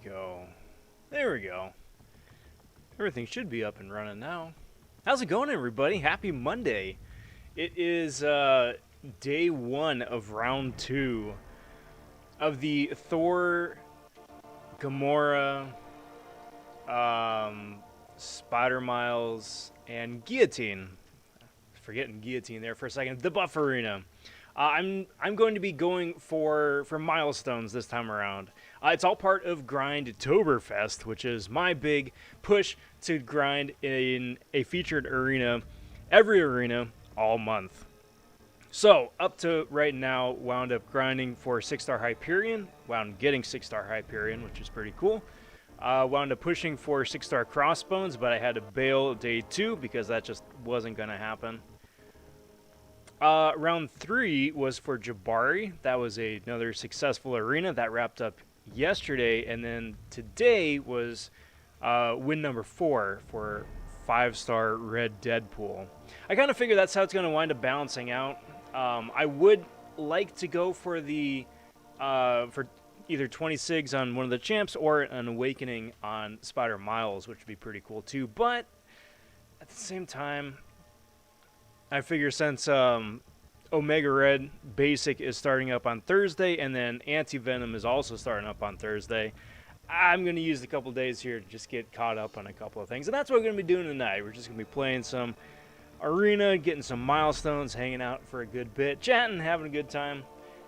go. There we go. Everything should be up and running now. How's it going, everybody? Happy Monday. It is day 1 of round 2 of the THOR, Gamora, Spider Miles, and Guillotine. Forgetting Guillotine there for a second. The Buff Arena. I'm going to be going for milestones this time around. It's all part of GRINDtoberfest, which is my big push to grind in a featured arena, every arena, all month. So, up to right now, wound up grinding for 6-star Hyperion, wound up getting 6-star Hyperion, which is pretty cool. Wound up pushing for 6-star CROSSBONES, but I had to bail day 2 because that just wasn't going to happen. Round 3 was for Jabari. That was another successful arena that wrapped up yesterday, and then today was win number 4 for 5-star Red Deadpool. I kind of figure that's how it's going to wind up balancing out. I would like to go for the for either 20 SIGs on one of the champs or an Awakening on Spider Miles, which would be pretty cool too. But at the same time, I figure since Omega Red Basic is starting up on Thursday, and then Anti-Venom is also starting up on Thursday, I'm going to use a couple days here to just get caught up on a couple of things. And that's what we're going to be doing tonight. We're just going to be playing some arena, getting some milestones, hanging out for a good bit, chatting, having a good time,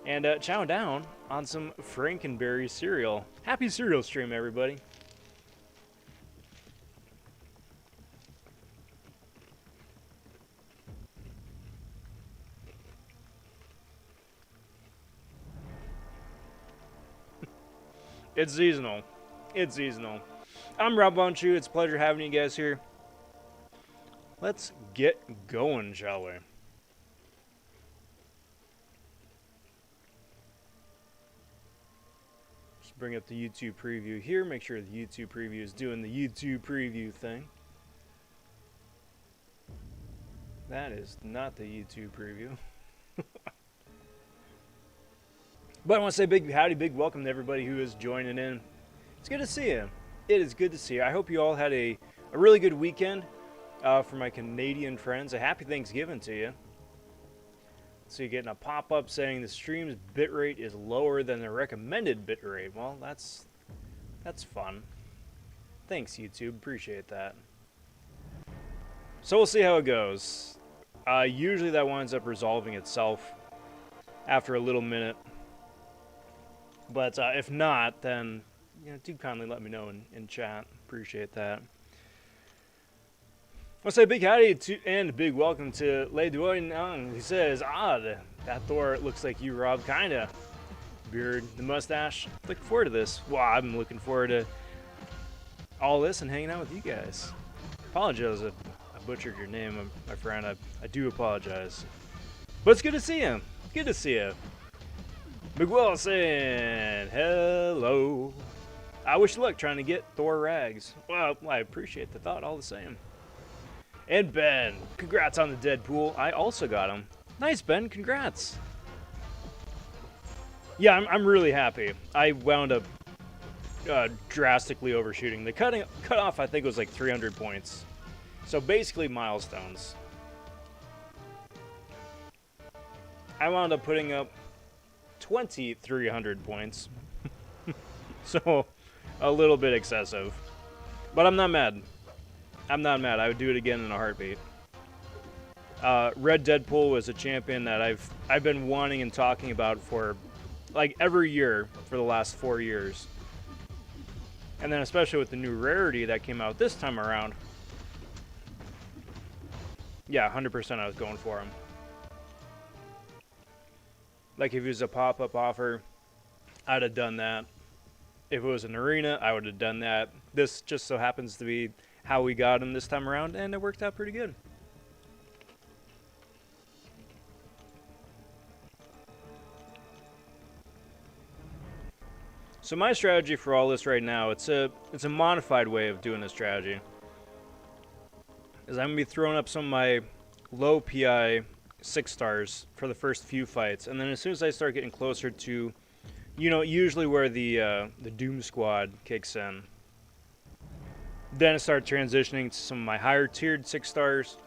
and chowing down on some Frankenberry cereal. Happy cereal stream, everybody. It's seasonal. It's seasonal. I'm Rob vonShoe. It's a pleasure having you guys here. Let's get going, shall we? Just bring up the YouTube preview here. Make sure the YouTube preview is doing the YouTube preview thing. That is not the YouTube preview. But I want to say big howdy, big welcome to everybody who is joining in. It's good to see you. It is good to see you. I hope you all had a really good weekend. For my Canadian friends, a happy Thanksgiving to you. So you're getting a pop-up saying the stream's bitrate is lower than the recommended bitrate. Well, that's fun. Thanks, YouTube. Appreciate that. So we'll see how it goes. Usually that winds up resolving itself after a little minute. But if not, then do kindly let me know in chat. Appreciate that. I'll say big howdy and a big welcome to Le Duoyen. He says, odd. That Thor looks like you, Rob. Kinda. Beard, the mustache. Looking forward to this. Wow, I've been looking forward to all this and hanging out with you guys. Apologize if I butchered your name, my friend. I do apologize. But it's good to see you. Good to see you. Miguel saying, hello. I wish you luck trying to get THOR RAGS. Well, I appreciate the thought all the same. And Ben, congrats on the Deadpool. I also got him. Nice, Ben, congrats. Yeah, I'm really happy. I wound up drastically overshooting. The cutoff, I think, was like 300 points. So basically milestones. I wound up putting up 2,300 points. So a little bit excessive. But I'm not mad. I'm not mad. I would do it again in a heartbeat. Red Deadpool was a champion that I've been wanting and talking about for like every year for the last 4 years. And then especially with the new rarity that came out this time around. Yeah, 100% I was going for him. Like if it was a pop-up offer, I'd have done that. If it was an arena, I would have done that. This just so happens to be how we got him this time around, and it worked out pretty good. So my strategy for all this right now, it's a modified way of doing this strategy. Is I'm going to be throwing up some of my low PI 6 stars for the first few fights, and then as soon as I start getting closer to you know, usually where the Doom Squad kicks in. Then I start transitioning to some of my higher tiered 6 stars,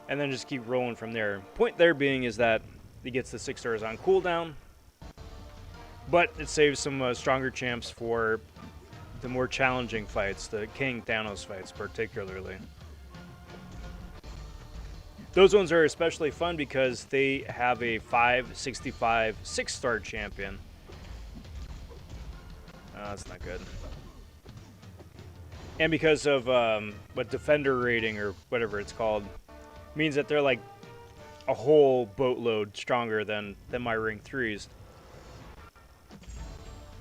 and then just keep rolling from there. Point there being is that it gets the 6 stars on cooldown, but it saves some stronger champs for the more challenging fights, the King Thanos fights particularly. Those ones are especially fun because they have a 565 6-star champion. That's not good. And because of what Defender rating or whatever it's called, means that they're like a whole boatload stronger than my Rank 3s.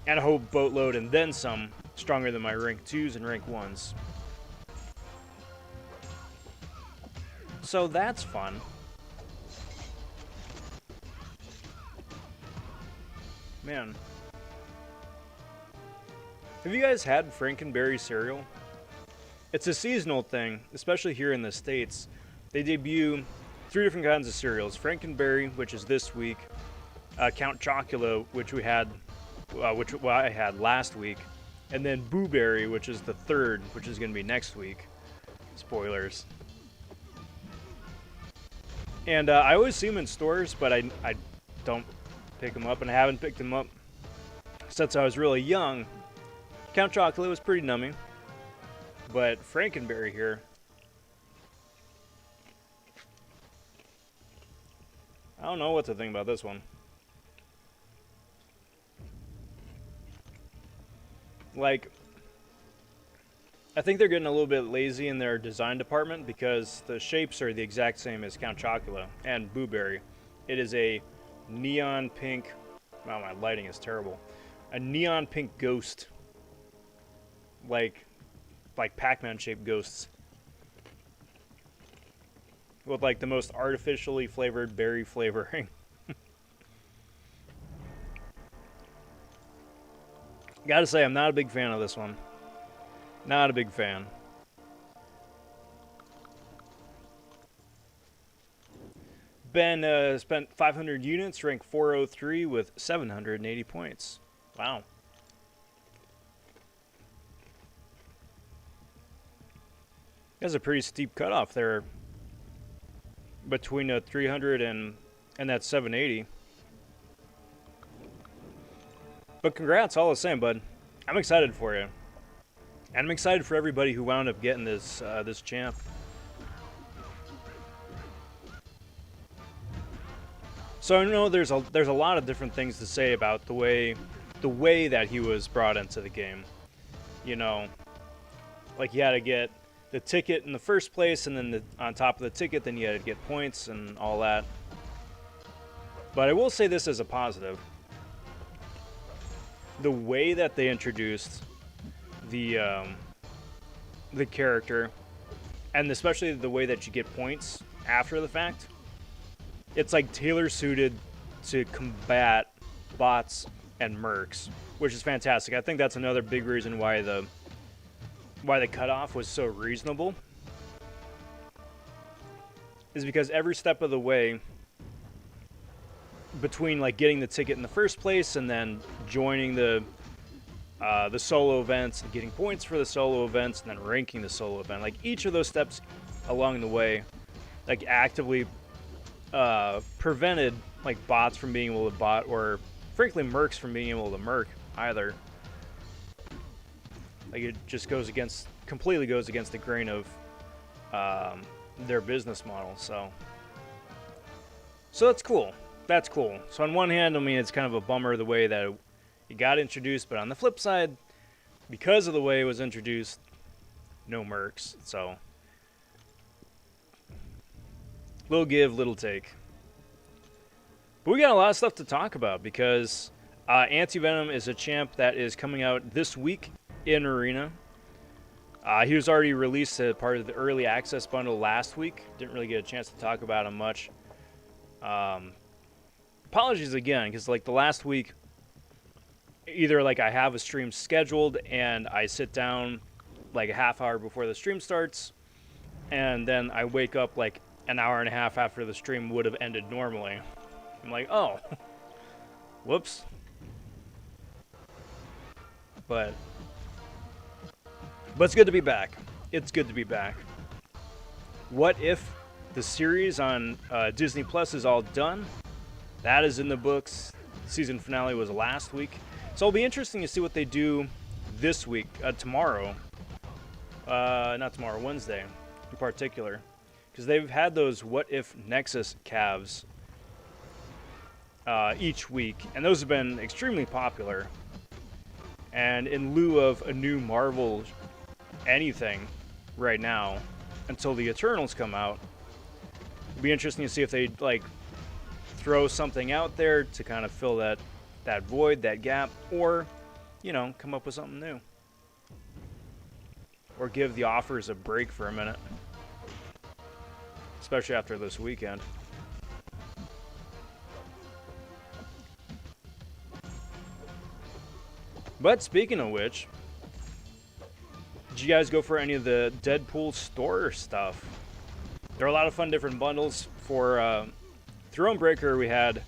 And a whole boatload and then some stronger than my Rank 2s and Rank 1s. So that's fun. Man. Have you guys had Frankenberry cereal? It's a seasonal thing, especially here in the States. They debut 3 different kinds of cereals. Frankenberry, which is this week. Count Chocula, which we had, which I had last week. And then Boo Berry, which is the 3rd, which is going to be next week. Spoilers. And I always see them in stores, but I don't pick them up, and I haven't picked them up since I was really young. Count Chocula was pretty nummy, but Frankenberry here, I don't know what to think about this one. Like, I think they're getting a little bit lazy in their design department because the shapes are the exact same as Count Chocula and Boo Berry. It is a neon pink, wow, my lighting is terrible. A neon pink ghost, like Pac-Man shaped ghosts, with like the most artificially flavored berry flavoring. Gotta say, I'm not a big fan of this one. Not a big fan. Ben spent 500 units, rank 403 with 780 points. Wow. That's a pretty steep cutoff there between a 300 and that 780. But congrats all the same, bud. I'm excited for you. And I'm excited for everybody who wound up getting this this champ. So I know there's a lot of different things to say about the way that he was brought into the game. You know, like you had to get the ticket in the first place, and then on top of the ticket, then you had to get points and all that. But I will say this as a positive. The way that they introduced the character, and especially the way that you get points after the fact, it's like tailor-suited to combat bots and mercs, which is fantastic. I think that's another big reason why the cutoff was so reasonable, is because every step of the way between like getting the ticket in the first place and then joining the solo events and getting points for the solo events and then ranking the solo event, like each of those steps along the way, like actively prevented like bots from being able to bot, or frankly mercs from being able to merc either. Like it just completely goes against the grain of their business model. So that's cool. That's cool. So on one hand, I mean, it's kind of a bummer the way that it got introduced, but on the flip side, because of the way it was introduced, no mercs. So little give, little take. But we got a lot of stuff to talk about because Anti-Venom is a champ that is coming out this week in Arena. He was already released as part of the early access bundle last week. Didn't really get a chance to talk about him much. Apologies again, because like the last week, either like I have a stream scheduled and I sit down like a half hour before the stream starts, and then I wake up like an hour and a half after the stream would have ended normally. I'm like, oh, whoops. But it's good to be back. It's good to be back. What if the series on Disney Plus is all done? That is in the books. Season finale was last week. So it'll be interesting to see what they do this week, tomorrow. Not tomorrow, Wednesday in particular. Because they've had those What If Nexus calves each week. And those have been extremely popular. And in lieu of a new Marvel anything right now, until the Eternals come out, it'll be interesting to see if they like throw something out there to kind of fill that void, that gap, or, you know, come up with something new. Or give the offers a break for a minute. Especially after this weekend. But speaking of which, did you guys go for any of the Deadpool store stuff? There are a lot of fun different bundles for Thronebreaker. We had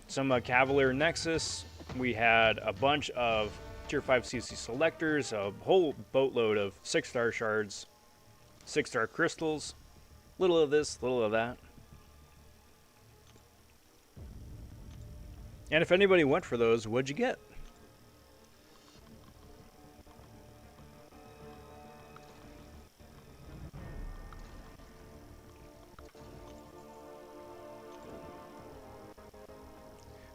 some Cavalier Nexus. We had a bunch of Tier 5 CC selectors, a whole boatload of 6-star shards, 6-star crystals, little of this, little of that. And if anybody went for those, what'd you get?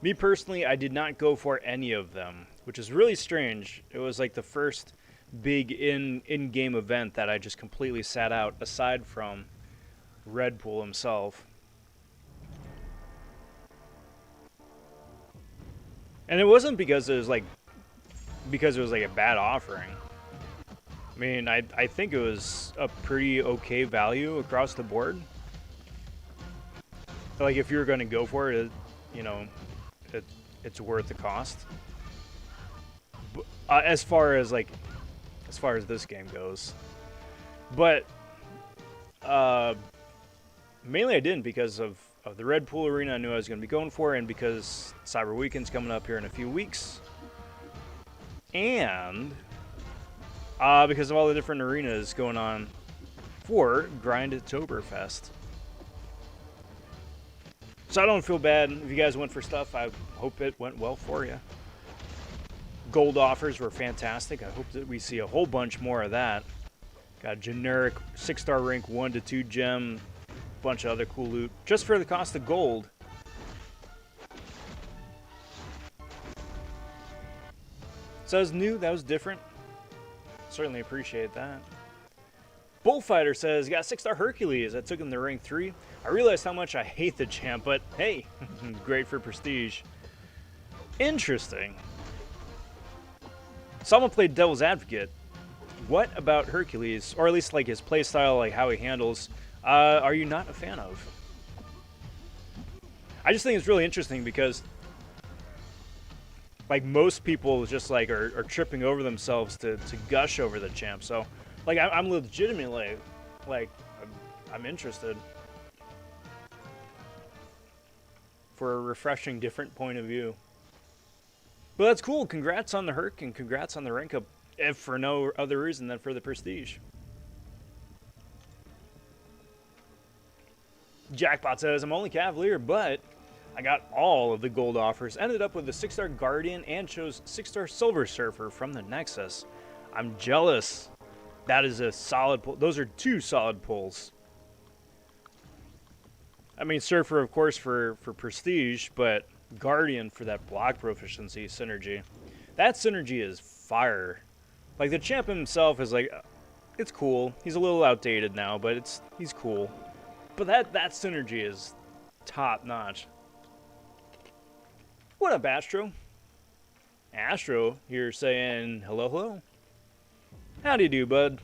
Me personally, I did not go for any of them, which is really strange. It was like the first big in-game event that I just completely sat out, aside from Redpool himself. And it wasn't because it was like a bad offering. I mean, I think it was a pretty okay value across the board. Like if you were going to go for it, you know, it's worth the cost. As far as this game goes, but mainly I didn't because of the Red Pool Arena I knew I was going to be going for, and because Cyber Weekend's coming up here in a few weeks, and because of all the different arenas going on for GRINDtoberfest. So I don't feel bad if you guys went for stuff. I hope it went well for you. Gold offers were fantastic. I hope that we see a whole bunch more of that. Got a generic 6-star rank 1 to 2 gem, bunch of other cool loot, just for the cost of gold. So that was new, that was different. Certainly appreciate that. Bullfighter says, got 6-star Hercules. I took him to rank 3. I realized how much I hate the champ, but hey, great for prestige. Interesting. Someone played Devil's Advocate. What about Hercules, or at least like his playstyle, like how he handles, are you not a fan of? I just think it's really interesting because like most people just like are tripping over themselves to gush over the champ. So like I'm legitimately like I'm interested for a refreshing different point of view. But that's cool. Congrats on the Herc and congrats on the rank up, if for no other reason than for the prestige. Jackpot says, I'm only Cavalier, but I got all of the gold offers. Ended up with a 6-star Guardian and chose 6-star Silver Surfer from the Nexus. I'm jealous. That is a solid pull. Those are 2 solid pulls. I mean, Surfer, of course, for prestige, but Guardian for that block proficiency synergy. That synergy is fire. Like, the champ himself is like, it's cool. He's a little outdated now, but he's cool. But that synergy is top notch. What up, Astro? Astro here saying hello, hello. How do you do, bud?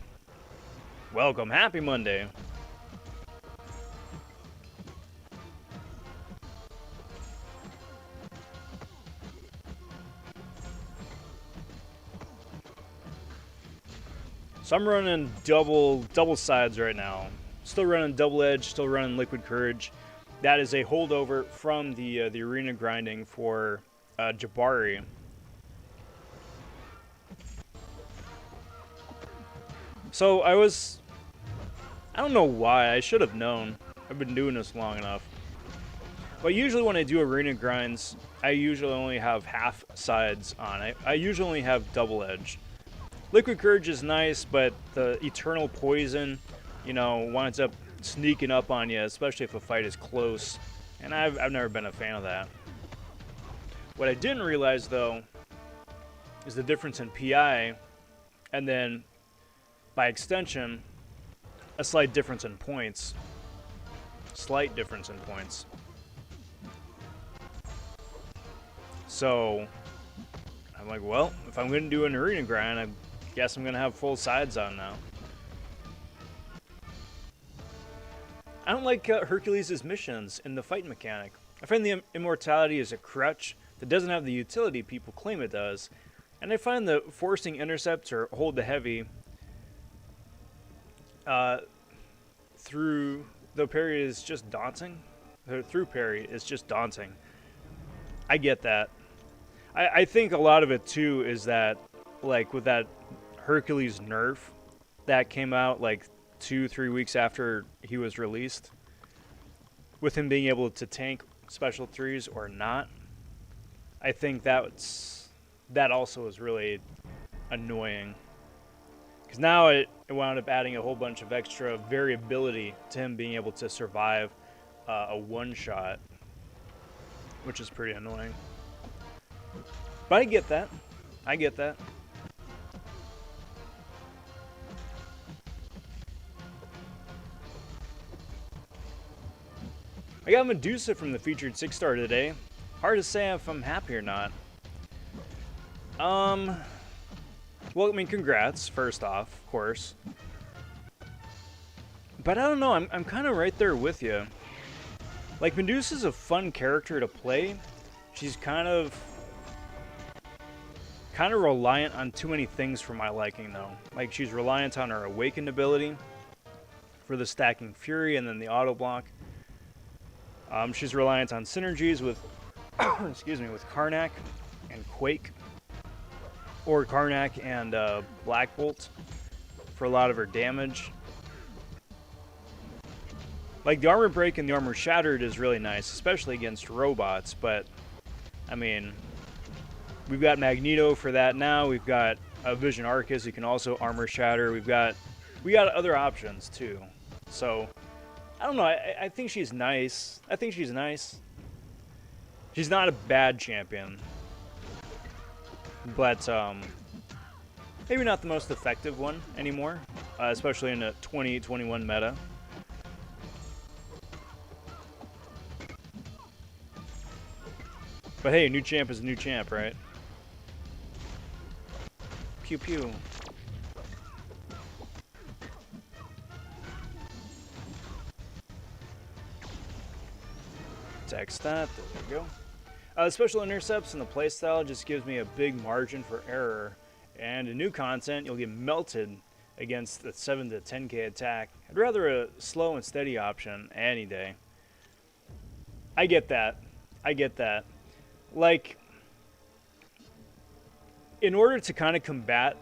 Welcome. Happy Monday. So I'm running double sides right now. Still running double edge, still running liquid courage. That is a holdover from the arena grinding for Jabari. So I don't know why, I should have known. I've been doing this long enough. But usually when I do arena grinds, I usually only have half sides on. I usually only have double edge. Liquid Courage is nice, but the Eternal Poison, you know, winds up sneaking up on you, especially if a fight is close. And I've never been a fan of that. What I didn't realize, though, is the difference in PI, and then, by extension, a slight difference in points. Slight difference in points. So, I'm like, well, if I'm going to do an arena grind, I guess I'm going to have full sides on now. I don't like Hercules' missions in the fight mechanic. I find the immortality is a crutch that doesn't have the utility people claim it does. And I find the forcing intercepts or hold the heavy through the parry is just daunting. Through parry is just daunting. I get that. I think a lot of it too is that, like, with that Hercules nerf that came out like 2-3 weeks after he was released, with him being able to tank special threes or not, I think that also is really annoying. Because now it wound up adding a whole bunch of extra variability to him being able to survive a one-shot, which is pretty annoying. But I get that. I get that. I got Medusa from the featured 6-star today. Hard to say if I'm happy or not. Well, I mean, congrats, first off, of course. But I don't know, I'm kind of right there with you. Like, Medusa's a fun character to play. She's kind of reliant on too many things for my liking, though. Like, she's reliant on her Awakened ability for the stacking Fury and then the auto block. She's reliant on synergies with, excuse me, with Karnak and Quake, or Karnak and Black Bolt for a lot of her damage. Like, the Armor Break and the Armor Shattered is really nice, especially against robots, but, I mean, we've got Magneto for that now. We've got Vision Arcus who can also Armor Shatter. We got other options, too. So, I don't know. I think she's nice. I think she's nice. She's not a bad champion. But, maybe not the most effective one anymore, especially in a 2021 meta. But hey, a new champ is a new champ, right? Pew pew. Text that, there we go. Special intercepts in the playstyle just gives me a big margin for error. And in new content, you'll get melted against the 7 to 10k attack. I'd rather a slow and steady option any day. I get that. I get that. Like, in order to kind of combat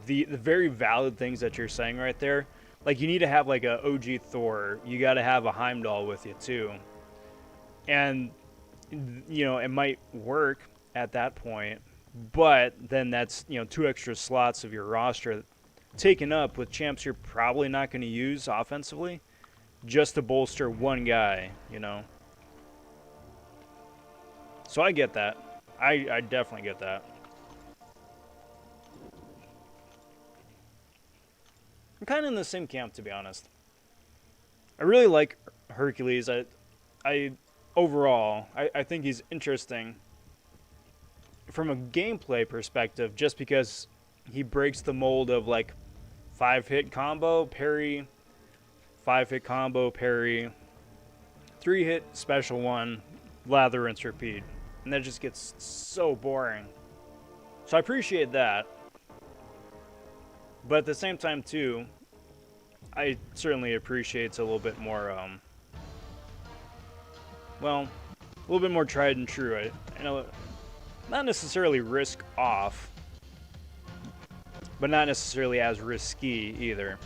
the very valid things that you're saying right there, like, you need to have like a OG Thor. You got to have a Heimdall with you too. And, you know, it might work at that point, but then that's, you know, 2 extra slots of your roster taken up with champs you're probably not going to use offensively just to bolster one guy, you know. So I get that. I definitely get that. I'm kind of in the same camp, to be honest. I really like Hercules. Overall, I think he's interesting from a gameplay perspective, just because he breaks the mold of like 5-hit combo, parry, 5-hit combo, parry, 3-hit special one, lather, rinse, repeat. And that just gets so boring. So I appreciate that. But at the same time, too, I certainly appreciate it's a little bit more, well, a little bit more tried and true. You know, not necessarily risk off, but not necessarily as risky either.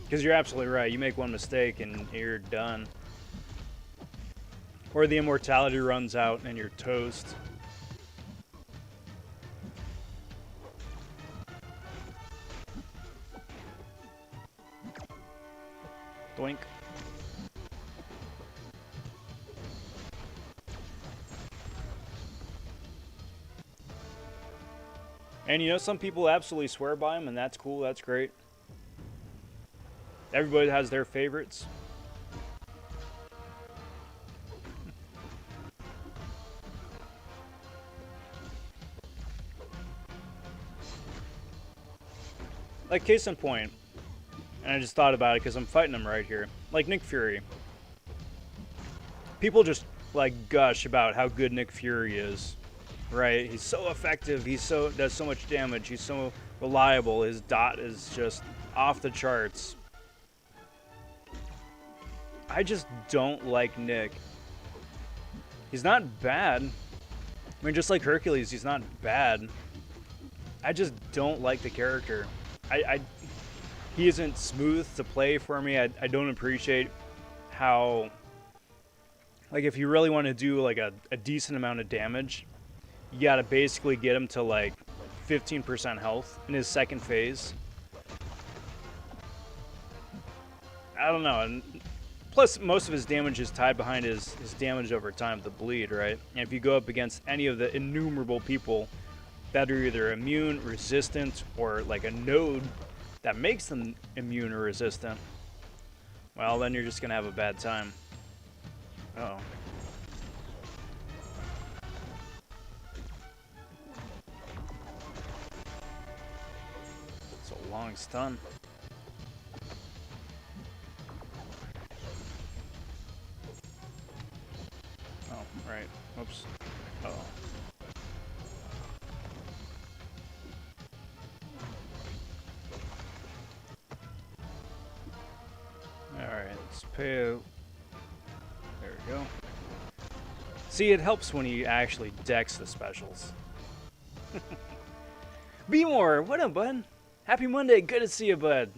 Because you're absolutely right. You make one mistake and you're done. Or the immortality runs out and you're toast. Doink. And you know, some people absolutely swear by them, and that's cool, that's great. Everybody has their favorites. Like, case in point, and I just thought about it because I'm fighting him right here. Like Nick Fury. People just, like, gush about how good Nick Fury is, right? He's so effective, does so much damage, he's so reliable, his dot is just off the charts. I just don't like Nick. He's not bad. I mean, just like Hercules, he's not bad. I just don't like the character. He isn't smooth to play for me. I don't appreciate how, like, if you really want to do like a decent amount of damage, you gotta basically get him to like 15% health in his second phase. I don't know. And plus, most of his damage is tied behind his damage over time, the bleed, right? And if you go up against any of the innumerable people that are either immune, resistant, or like a node that makes them immune or resistant, well, then you're just gonna have a bad time. Uh-oh. It's a long stun. Oh, right. Oops. Uh-oh. Alright, let's pay out. There we go. See, it helps when you actually dex the specials. Be more, what up, bud? Happy Monday, good to see you, bud.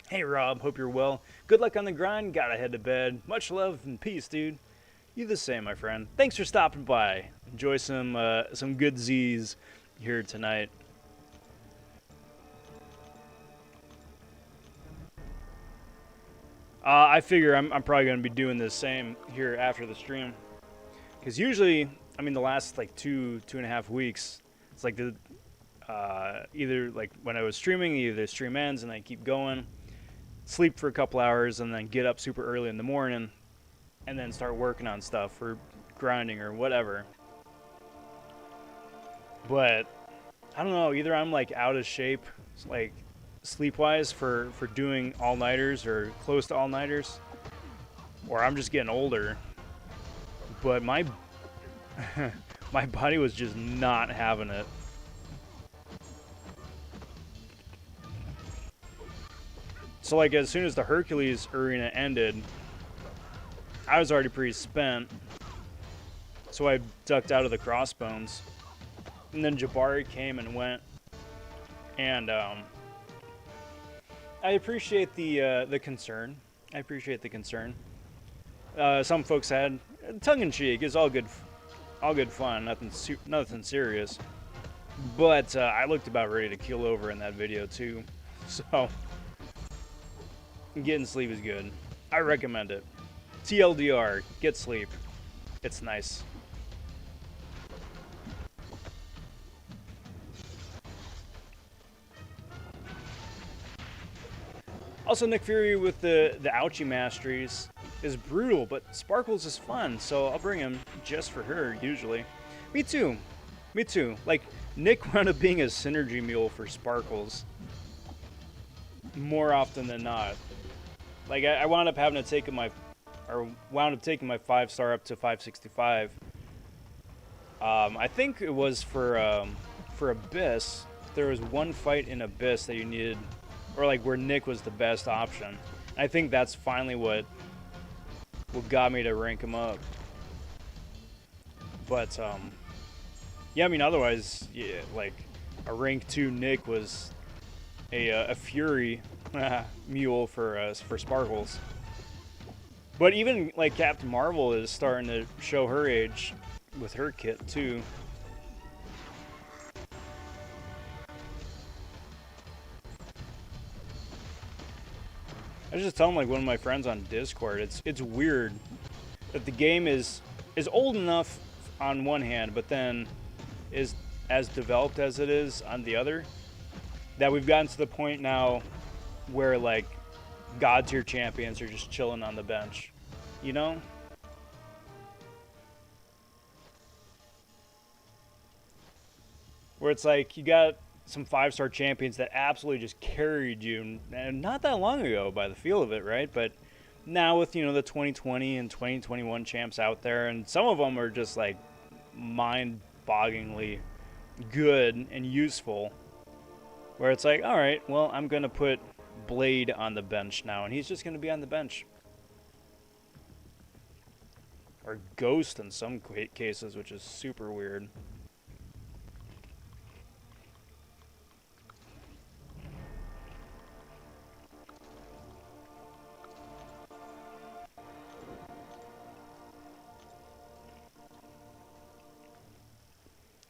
Hey, Rob, hope you're well. Good luck on the grind, gotta head to bed. Much love and peace, dude. You the same, my friend. Thanks for stopping by. Enjoy some good Z's here tonight. I figure I'm probably going to be doing the same here after the stream. Because usually, I mean, the last like two and a half weeks, it's like the either like when I was streaming, either the stream ends and I keep going, sleep for a couple hours, and then get up super early in the morning, and then start working on stuff or grinding or whatever. But I don't know, either I'm like out of shape, like sleep-wise for doing all-nighters or close to all-nighters, or I'm just getting older. But my my body was just not having it. So like as soon as the Hercules arena ended, I was already pretty spent. So I ducked out of the CROSSBONES. And then Jabari came and went. And I appreciate the concern. I appreciate the concern. Some folks had tongue-in-cheek. It's all good fun. Nothing serious. But I looked about ready to keel over in that video too. So getting sleep is good. I recommend it. TLDR, get sleep. It's nice. Also, Nick Fury with the ouchie masteries is brutal, but Sparkles is fun, so I'll bring him just for her, usually. Me too. Me too. Like, Nick wound up being a synergy mule for Sparkles more often than not. Like, I wound up having to take my 5-star up to 565. I think it was for Abyss. There was one fight in Abyss that you needed, or like where Nick was the best option. And I think that's finally what got me to rank him up. But Yeah, I mean, otherwise, yeah, like a rank 2 Nick was a Fury mule for Sparkles. But even like Captain Marvel is starting to show her age with her kit too. I was just telling like one of my friends on Discord, it's weird that the game is old enough on one hand, but then is as developed as it is on the other, that we've gotten to the point now where like god tier champions are just chilling on the bench, you know? Where it's like you got some 5-star champions that absolutely just carried you, and not that long ago by the feel of it, right? But now with, you know, the 2020 and 2021 champs out there, and some of them are just like mind-bogglingly good and useful, where it's like, all right, well, I'm going to put Blade on the bench now, and he's just going to be on the bench. Or Ghost in some cases, which is super weird.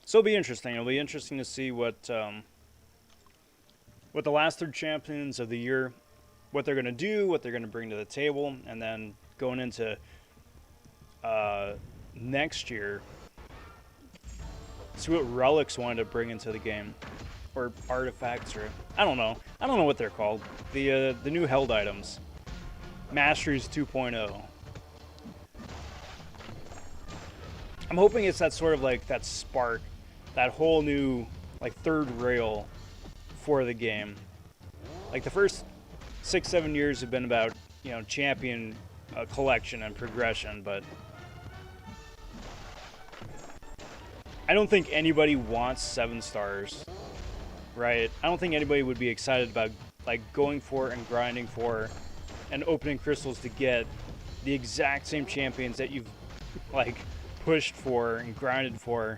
So it'll be interesting. It'll be interesting to see what the last 3 champions of the year, what they're going to do, what they're going to bring to the table, and then going into next year, see what relics wanted to bring into the game, or artifacts, or I don't know what they're called. The new held items, Masteries 2.0. I'm hoping it's that sort of like that spark, that whole new like third rail for the game. Like the first 6-7 years have been about, you know, champion collection and progression, but I don't think anybody wants 7 stars, right? I don't think anybody would be excited about like going for and grinding for and opening crystals to get the exact same champions that you've like pushed for and grinded for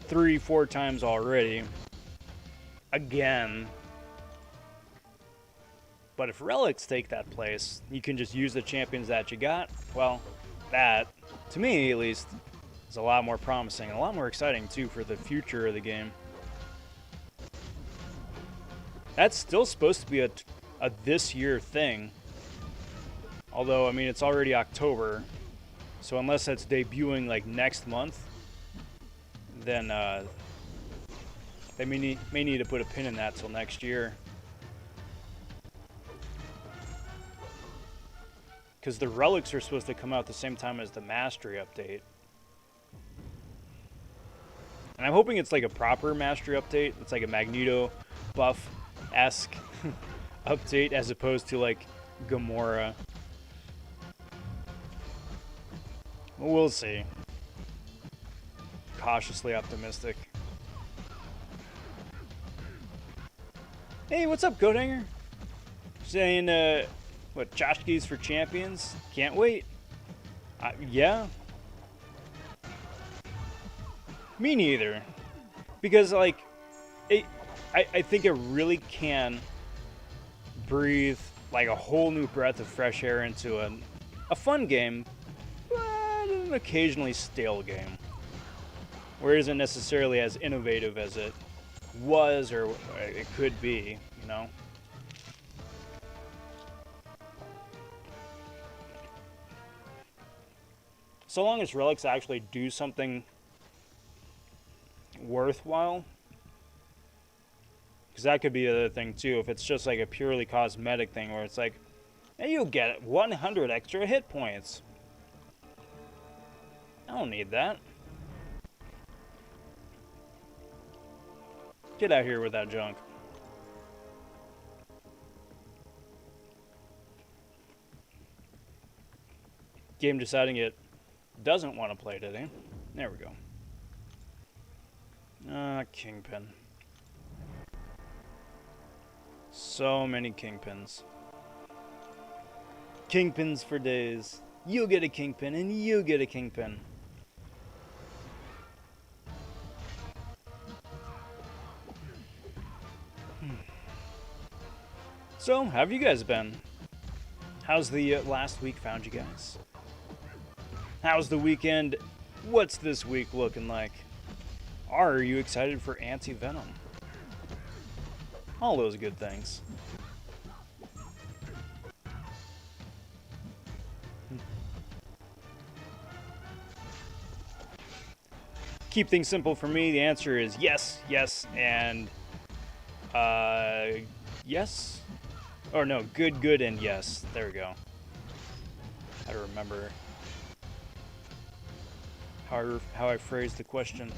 3-4 times already. Again. But if relics take that place, you can just use the champions that you got. Well, that, to me at least, is a lot more promising and a lot more exciting too for the future of the game. That's still supposed to be a this year thing. Although, I mean, it's already October. So unless that's debuting like next month, then they may need to put a pin in that till next year. Because the relics are supposed to come out at the same time as the Mastery update. And I'm hoping it's like a proper Mastery update. It's like a Magneto buff-esque update as opposed to like Gamora. We'll see. Cautiously optimistic. Hey, what's up, Goathanger? Saying, what, tchotchkes for champions? Can't wait. Yeah. Me neither. Because, like, I think it really can breathe, like, a whole new breath of fresh air into a fun game, but an occasionally stale game. Where it isn't necessarily as innovative as it was or it could be, you know? So long as relics actually do something worthwhile. Because that could be the other thing too. If it's just like a purely cosmetic thing where it's like, hey, you'll get 100 extra hit points. I don't need that. Get out here with that junk. Game deciding it doesn't want to play today. There we go. Kingpin. So many kingpins. Kingpins for days. You get a kingpin and you get a kingpin. So, how have you guys been? How's the last week found you guys? How's the weekend? What's this week looking like? Are you excited for Anti-Venom? All those good things. Keep things simple for me. The answer is yes, yes, and yes. Or no, good, good, and yes. There we go. How to remember how I phrased the question.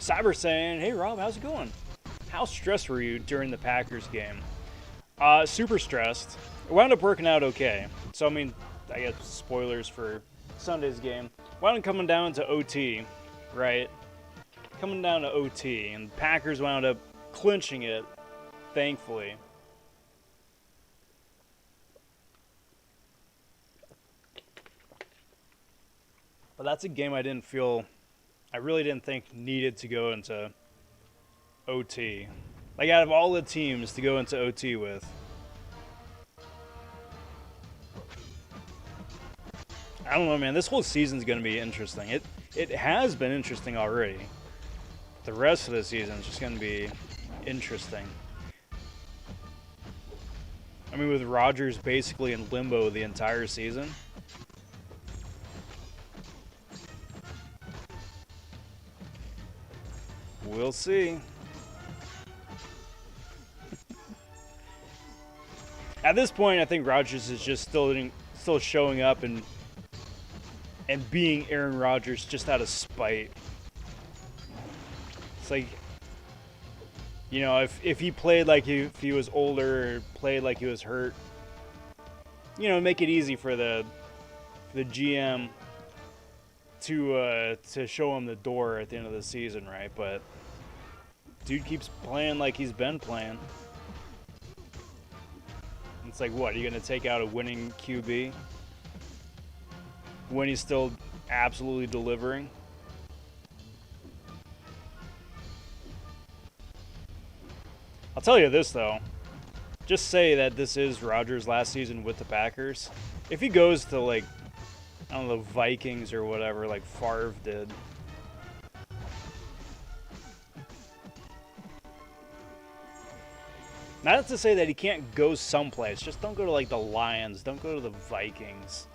Cyber saying, hey Rob, how's it going? How stressed were you during the Packers game? Super stressed. It wound up working out okay. So, I mean, I guess spoilers for Sunday's game. Wound up coming down to OT, right? Coming down to OT, and the Packers wound up clinching it, thankfully. But that's a game I really didn't think needed to go into OT. Like, out of all the teams to go into OT with. I don't know, man. This whole season's going to be interesting. It has been interesting already. The rest of the season is just going to be interesting. I mean, with Rodgers basically in limbo the entire season. We'll see. At this point, I think Rodgers is just still showing up and being Aaron Rodgers just out of spite. It's like, you know, if he played like if he was older or played like he was hurt, you know, make it easy for the GM to show him the door at the end of the season, right? But dude keeps playing like he's been playing. It's like, what, are you going to take out a winning QB when he's still absolutely delivering? I'll tell you this, though. Just say that this is Rodgers' last season with the Packers. If he goes to, like, I don't know, the Vikings or whatever, like Favre did. Not to say that he can't go someplace. Just don't go to, like, the Lions. Don't go to the Vikings.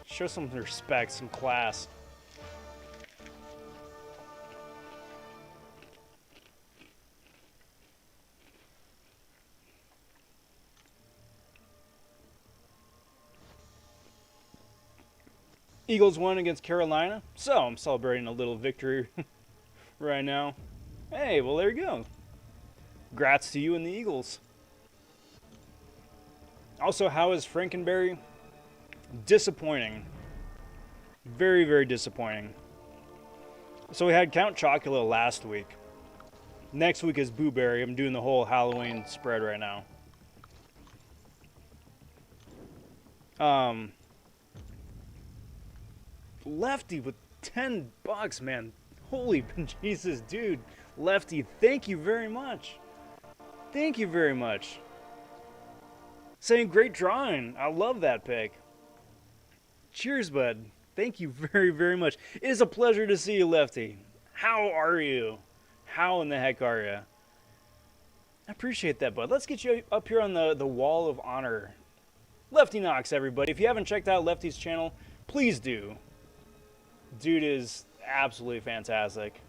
Show some respect, some class. Eagles won against Carolina. So, I'm celebrating a little victory right now. Hey, well, there you go. Congrats to you and the Eagles. Also, how is Frankenberry? Disappointing. Very, very disappointing. So we had Count Chocula last week. Next week is Boo Berry. I'm doing the whole Halloween spread right now. Lefty with $10, man. Holy Jesus, dude. Lefty, thank you very much. Thank you very much. Saying great drawing. I love that pick. Cheers, bud. Thank you very, very much. It is a pleasure to see you, Lefty. How are you? How in the heck are you? I appreciate that, bud. Let's get you up here on the wall of honor. Lefty Knox, everybody. If you haven't checked out Lefty's channel, please do. Dude is absolutely fantastic.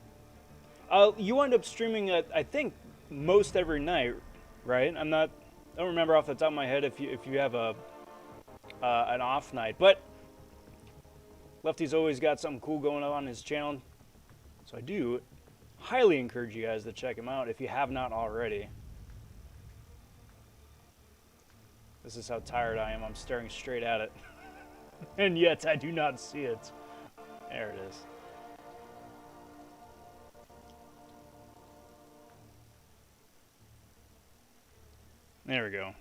You end up streaming, I think, most every night, right? I don't remember off the top of my head if you have an off night, but Lefty's always got something cool going on his channel, so I do highly encourage you guys to check him out if you have not already. This is how tired I am. I'm staring straight at it, and yet I do not see it. There it is. There we go.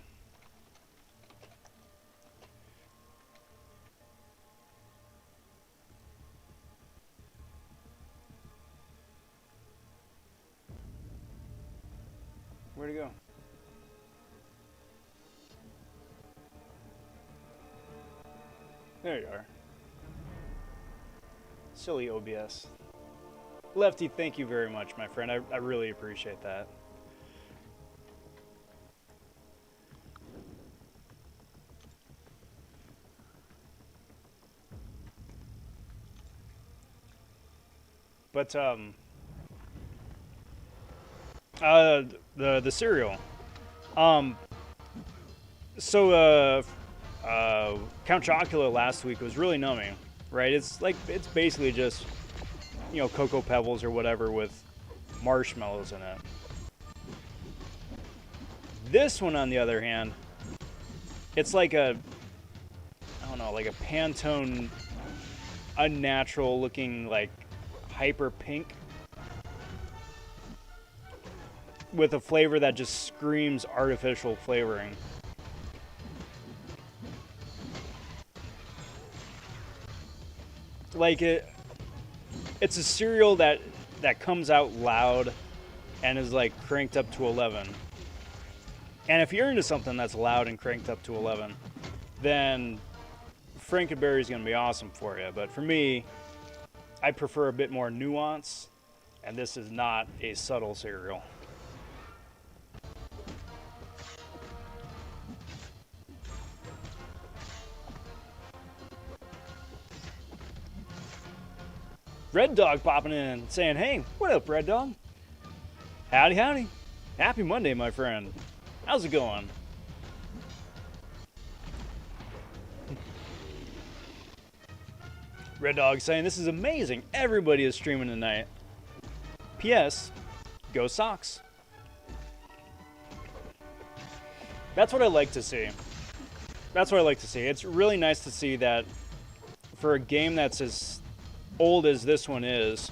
Where'd he go? There you are. Silly OBS. Lefty, thank you very much, my friend. I really appreciate that. But the cereal. Count Chocula last week was really numbing, right? It's basically just, you know, Cocoa Pebbles or whatever with marshmallows in it. This one, on the other hand, it's like a, I don't know, like a Pantone, unnatural looking, like hyper pink with a flavor that just screams artificial flavoring. Like it's a cereal that comes out loud and is like cranked up to 11. And if you're into something that's loud and cranked up to 11, then Frankenberry is going to be awesome for you. But for me, I prefer a bit more nuance, and this is not a subtle cereal. Red Dog popping in, saying, hey, what up, Red Dog? Howdy, howdy. Happy Monday, my friend. How's it going? Red Dog saying, this is amazing. Everybody is streaming tonight. P.S. Go Sox. That's what I like to see. That's what I like to see. It's really nice to see that for a game that's as old as this one is,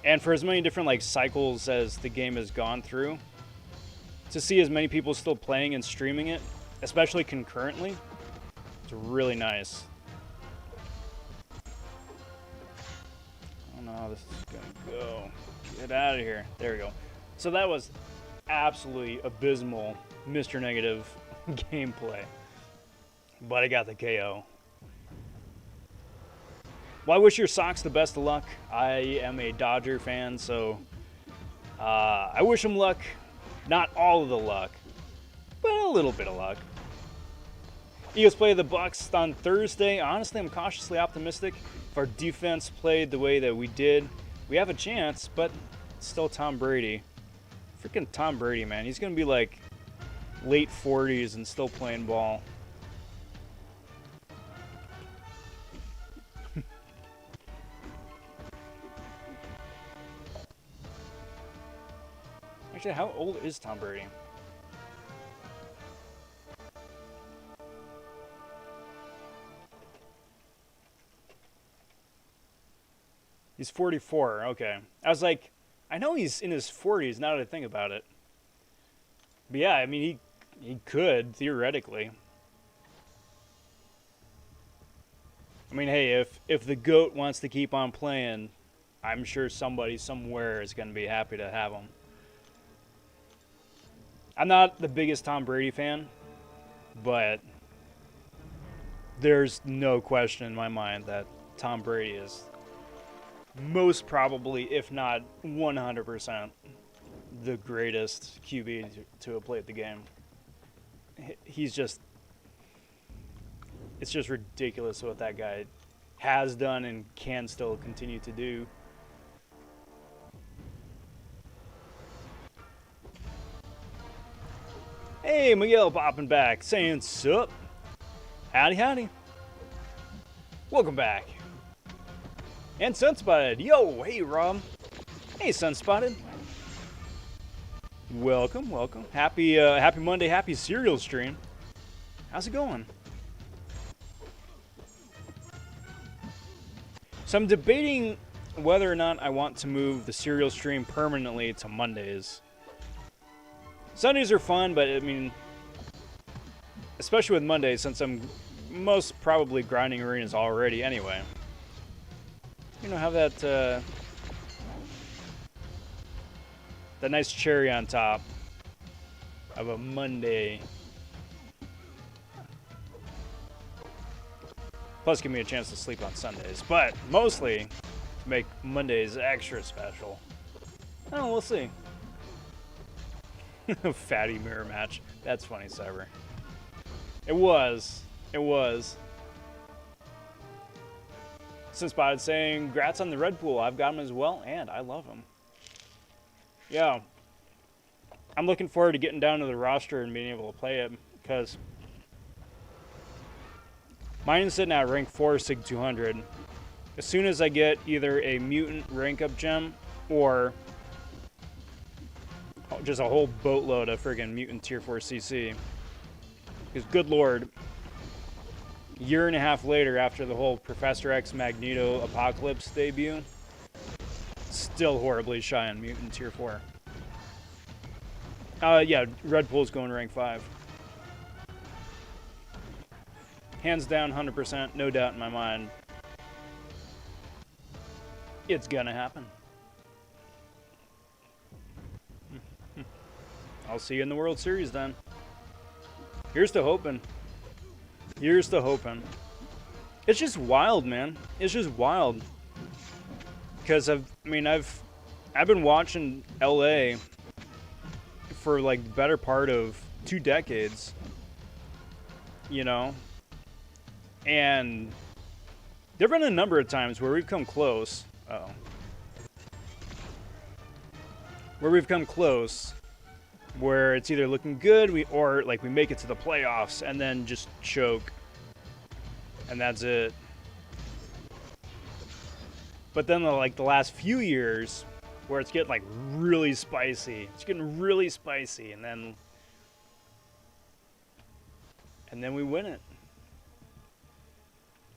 and for as many different like cycles as the game has gone through, to see as many people still playing and streaming it, especially concurrently, it's really nice. I don't know how this is gonna go. Get out of here. There we go. So that was absolutely abysmal Mr. Negative gameplay, but I got the KO. Well, I wish your Sox the best of luck. I am a Dodger fan, so I wish them luck. Not all of the luck, but a little bit of luck. Eagles play the Bucks on Thursday. Honestly, I'm cautiously optimistic. If our defense played the way that we did, we have a chance, but it's still Tom Brady. Freaking Tom Brady, man. He's going to be like late 40s and still playing ball. Actually, how old is Tom Brady? He's 44, okay. I was like, I know he's in his 40s now that I think about it. But yeah, I mean, he could, theoretically. I mean, hey, if the GOAT wants to keep on playing, I'm sure somebody somewhere is going to be happy to have him. I'm not the biggest Tom Brady fan, but there's no question in my mind that Tom Brady is most probably, if not 100%, the greatest QB to have played the game. He's just, it's just ridiculous what that guy has done and can still continue to do. Hey, Miguel popping back, saying sup. Howdy, howdy. Welcome back. And Sunspotted. Yo, hey, Rob. Hey, Sunspotted. Welcome, welcome. Happy Monday, happy cereal stream. How's it going? So I'm debating whether or not I want to move the cereal stream permanently to Mondays. Sundays are fun, but I mean, especially with Mondays, since I'm most probably grinding arenas already anyway. You know, have that that nice cherry on top of a Monday. Plus, give me a chance to sleep on Sundays. But mostly to make Mondays extra special. Oh, we'll see. Fatty mirror match. That's funny, Cyber. It was. It was. Since Spotted saying, "Grats on the Red Pool. I've got him as well, and I love him." Yeah. I'm looking forward to getting down to the roster and being able to play it, because mine is sitting at rank 4 Sig 200. As soon as I get either a mutant rank up gem or just a whole boatload of friggin' mutant tier 4 CC. Because good lord, a year and a half later after the whole Professor X Magneto Apocalypse debut, still horribly shy on mutant tier 4. Yeah, Red Pool's going rank 5. Hands down, 100%, no doubt in my mind. It's gonna happen. I'll see you in the World Series then. Here's to hoping. Here's to hoping. It's just wild, man. It's just wild. Because I've been watching LA for like the better part of 2 decades. You know? And there've been a number of times where we've come close. Uh-oh. Where we've come close, where it's either looking good, or like we make it to the playoffs and then just choke, and that's it. But then the last few years, where it's getting like really spicy, it's getting really spicy, and then we win it.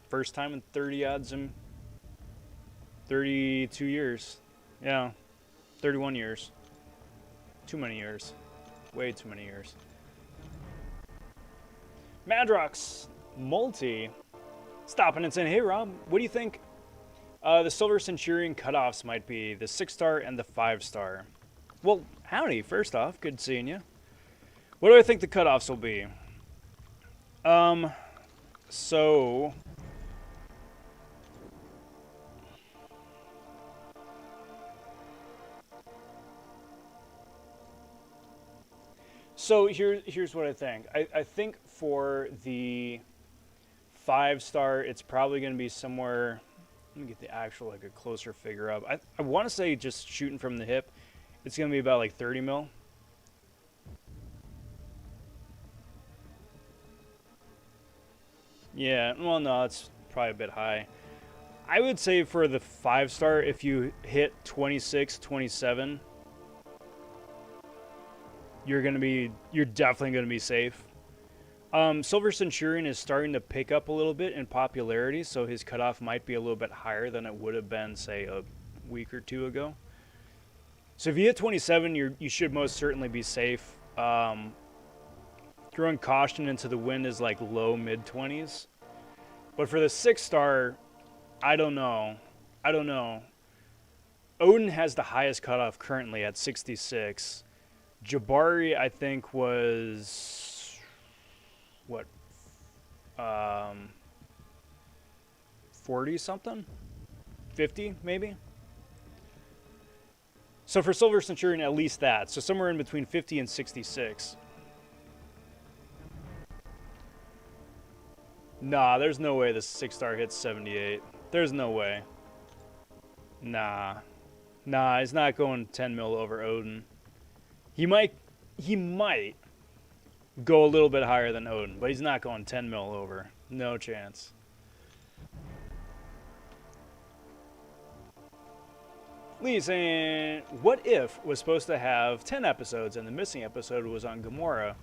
First time in 30 odds and 32 years. Yeah, 31 years. Too many years. Way too many years. Madrox Multi stopping and saying, "Hey Rob, what do you think the Silver Centurion cutoffs might be? The 6-star and the 5-star." Well, howdy, first off, good seeing you. What do I think the cutoffs will be? So here's what I think. I think for the 5-star, it's probably going to be somewhere. Let me get the actual, like, a closer figure up. I want to say, just shooting from the hip, it's going to be about like 30 mil. Yeah, well, no, it's probably a bit high. I would say for the 5-star, if you hit 26, 27, you're definitely going to be safe. Silver Centurion is starting to pick up a little bit in popularity, so his cutoff might be a little bit higher than it would have been, say, a week or 2 ago. So if you hit 27, you should most certainly be safe. Throwing caution into the wind is like low mid-20s. But for the 6-star, I don't know. Odin has the highest cutoff currently at 66. Jabari, I think, was, what, 40-something? 50, maybe? So for Silver Centurion, at least that. So somewhere in between 50 and 66. Nah, there's no way the 6-star hits 78. There's no way. Nah, he's not going 10 mil over Odin. He might go a little bit higher than Odin, but he's not going 10 mil over. No chance. Lee saying, "What If" was supposed to have 10 episodes, and the missing episode was on Gamora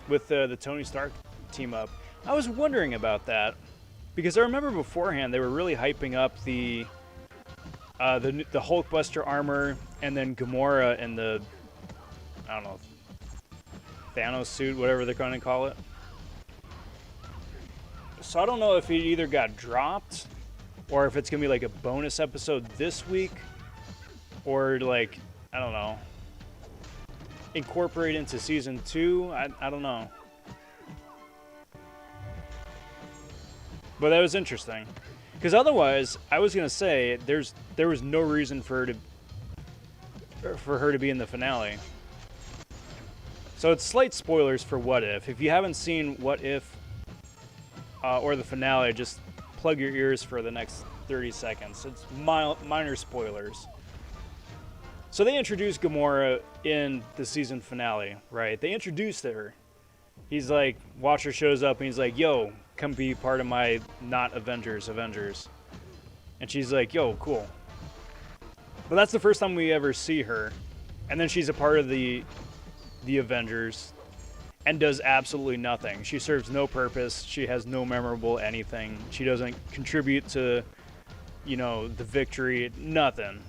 with the Tony Stark team up. I was wondering about that, because I remember beforehand they were really hyping up the Hulkbuster armor, and then Gamora and the, I don't know, Thanos suit, whatever they're going to call it. So I don't know if it either got dropped, or if it's going to be like a bonus episode this week, or like, I don't know, incorporate into season 2. I don't know. But that was interesting. Because otherwise, I was going to say, there was no reason for her to be in the finale. So it's slight spoilers for What If. If you haven't seen What If or the finale, just plug your ears for the next 30 seconds. It's minor spoilers. So they introduced Gamora in the season finale, right? They introduced her. He's like, Watcher shows up and he's like, yo, come be part of my not Avengers. And she's like, yo, cool. But that's the first time we ever see her. And then she's a part of the Avengers and does absolutely nothing. She serves no purpose. She has no memorable anything. She doesn't contribute to, you know, the victory, nothing.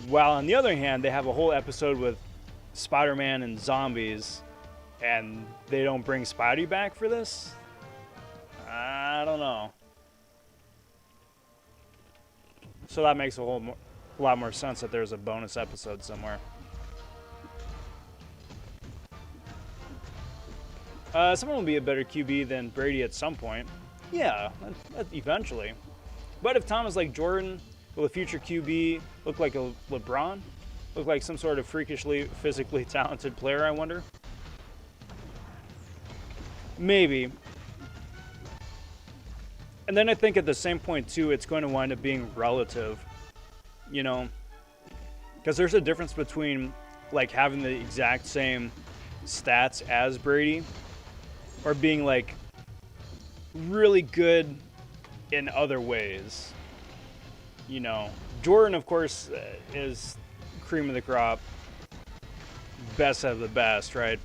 While on the other hand, they have a whole episode with Spider-Man and zombies, and they don't bring Spidey back for this? I don't know. So that makes a lot more sense that there's a bonus episode somewhere. Someone will be a better QB than Brady at some point. Yeah, eventually. But if Tom is like Jordan, will a future QB look like a LeBron? Look like some sort of freakishly, physically talented player, I wonder? Maybe. And then I think at the same point, too, it's going to wind up being relative. You know? Because there's a difference between, like, having the exact same stats as Brady or being, like, really good in other ways. You know? Jordan, of course, is cream of the crop. Best of the best, right?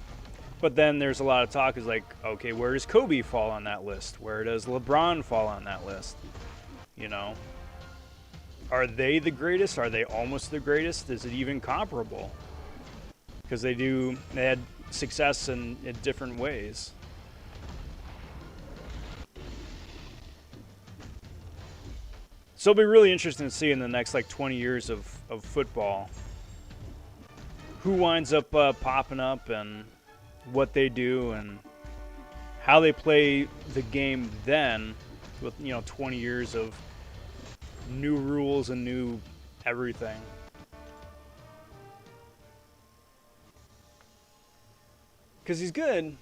But then there's a lot of talk is like, okay, where does Kobe fall on that list? Where does LeBron fall on that list? You know? Are they the greatest? Are they almost the greatest? Is it even comparable? Because they had success in different ways. So it'll be really interesting to see in the next like 20 years of football who winds up popping up and what they do and how they play the game then with, you know, 20 years of new rules and new everything. Because he's good,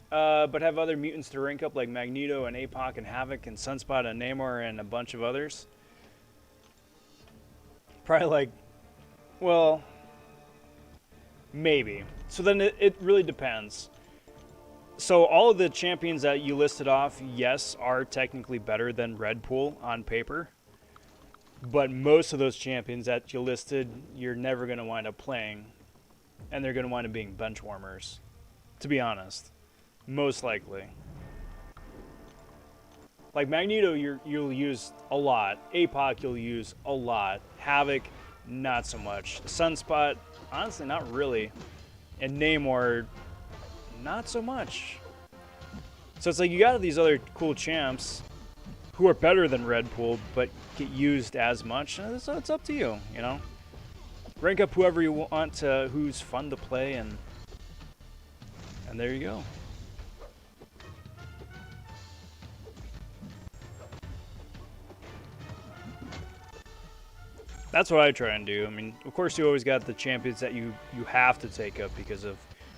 but have other mutants to rank up like Magneto and APOC and Havoc and Sunspot and Namor and a bunch of others. Probably like, well, maybe. So then it really depends. So all of the champions that you listed off, yes, are technically better than Red Pool on paper. But most of those champions that you listed, you're never going to wind up playing. And they're going to wind up being bench warmers. To be honest. Most likely. Like Magneto, you'll use a lot. APOC, you'll use a lot. Havoc, not so much. Sunspot, honestly, not really. And Namor, not so much. So it's like you got these other cool champs who are better than Red Pool, but get used as much. So it's up to you, you know? Rank up whoever you want to, who's fun to play, and there you go. That's what I try and do. I mean, of course, you always got the champions that you have to take up because of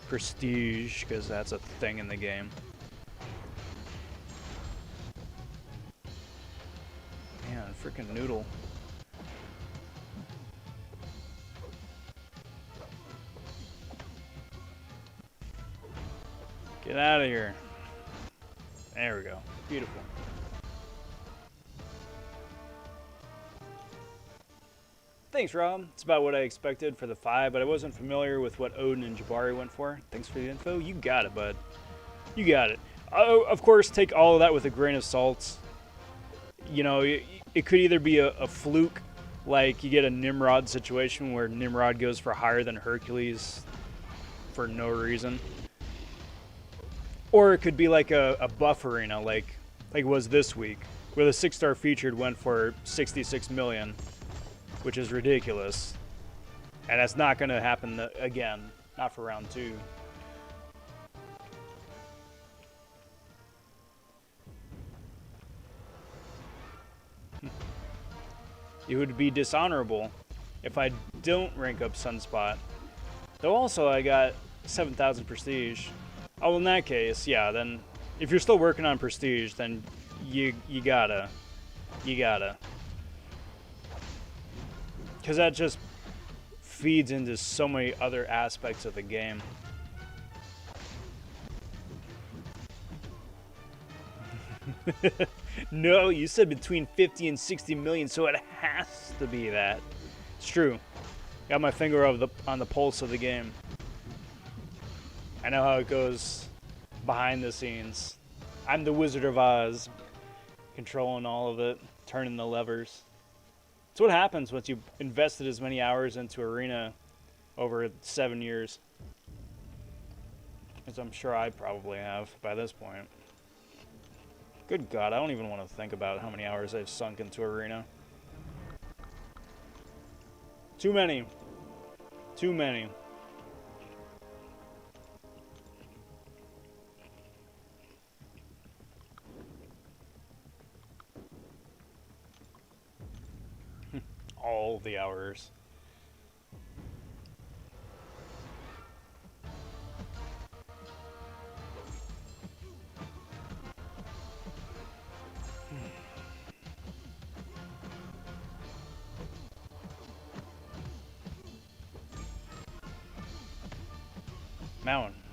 prestige, because that's a thing in the game. Man, freaking noodle. Get out of here. There we go. Beautiful. Thanks, Rob. It's about what I expected for the 5, but I wasn't familiar with what Odin and Jabari went for. Thanks for the info. You got it, bud. You got it. Of course, take all of that with a grain of salt. You know, it could either be a fluke, like you get a Nimrod situation where Nimrod goes for higher than Hercules for no reason. Or it could be like a buff arena, like it was this week, where the 6-star featured went for 66 million. Which is ridiculous. And that's not going to happen again. Not for round 2. it would be dishonorable if I don't rank up Sunspot. Though also I got 7,000 prestige. Oh, well, in that case, yeah, then if you're still working on prestige, then you gotta. Because that just feeds into so many other aspects of the game. No, you said between 50 and 60 million, so it has to be that. It's true. Got my finger on the pulse of the game. I know how it goes behind the scenes. I'm the Wizard of Oz, controlling all of it, turning the levers. It's what happens once you've invested as many hours into Arena over 7 years. As I'm sure I probably have by this point. Good God, I don't even want to think about how many hours I've sunk into Arena. Too many. Too many. All the hours.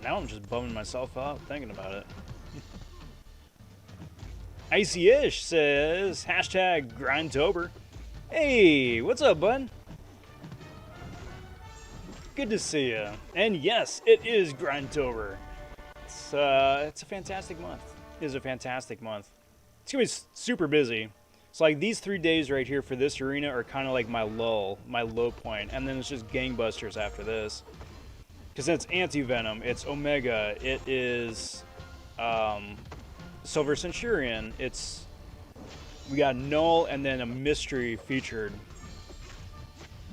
Now I'm just bumming myself out thinking about it. Icy-ish says, hashtag GRINDtober. Hey, what's up, bud? Good to see you. And yes, it is GRINDtober. It's a fantastic month. It is a fantastic month. It's gonna be super busy. So like these 3 days right here for this arena are kind of like my lull, my low point, and then it's just gangbusters after this. Because it's Anti-Venom, it's Omega, it is Silver Centurion, we got Null and then a mystery featured.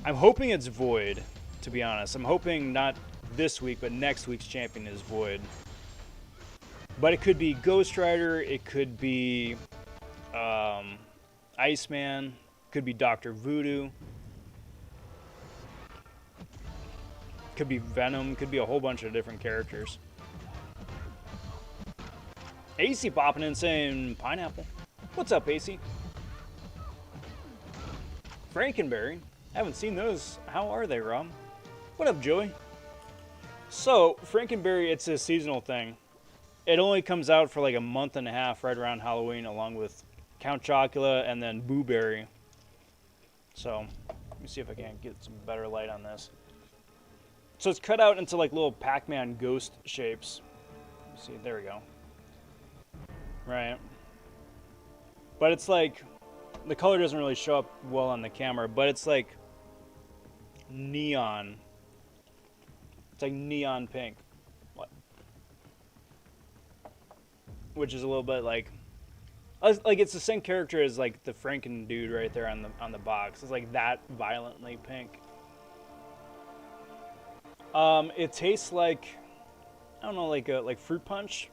I'm hoping it's Void, to be honest. I'm hoping not this week, but next week's champion is Void. But it could be Ghost Rider, it could be Iceman, could be Dr. Voodoo. Could be Venom, could be a whole bunch of different characters. AC popping in saying pineapple. What's up, AC? Frankenberry. Haven't seen those. How are they, Rob? What up, Joey? So, Frankenberry, it's a seasonal thing. It only comes out for like a month and a half right around Halloween, along with Count Chocula and then Boo Berry. So, let me see if I can get some better light on this. So it's cut out into like little Pac-Man ghost shapes. Let me see, there we go. Right. But it's like, the color doesn't really show up well on the camera, but it's like neon. It's like neon pink. What? Which is a little bit like it's the same character as like the Franken dude right there on the box. It's like that violently pink. It tastes like, I don't know, like fruit punch,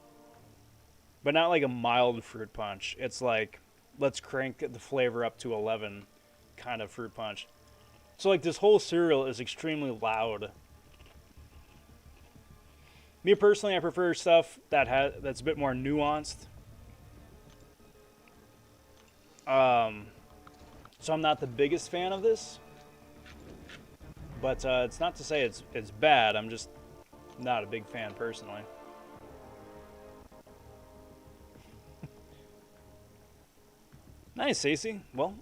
but not like a mild fruit punch. It's like, let's crank the flavor up to 11 kind of fruit punch. So like this whole cereal is extremely loud. Me personally, I prefer stuff that's a bit more nuanced. So I'm not the biggest fan of this. But it's not to say it's bad. I'm just not a big fan personally. Nice, Stacey. Well,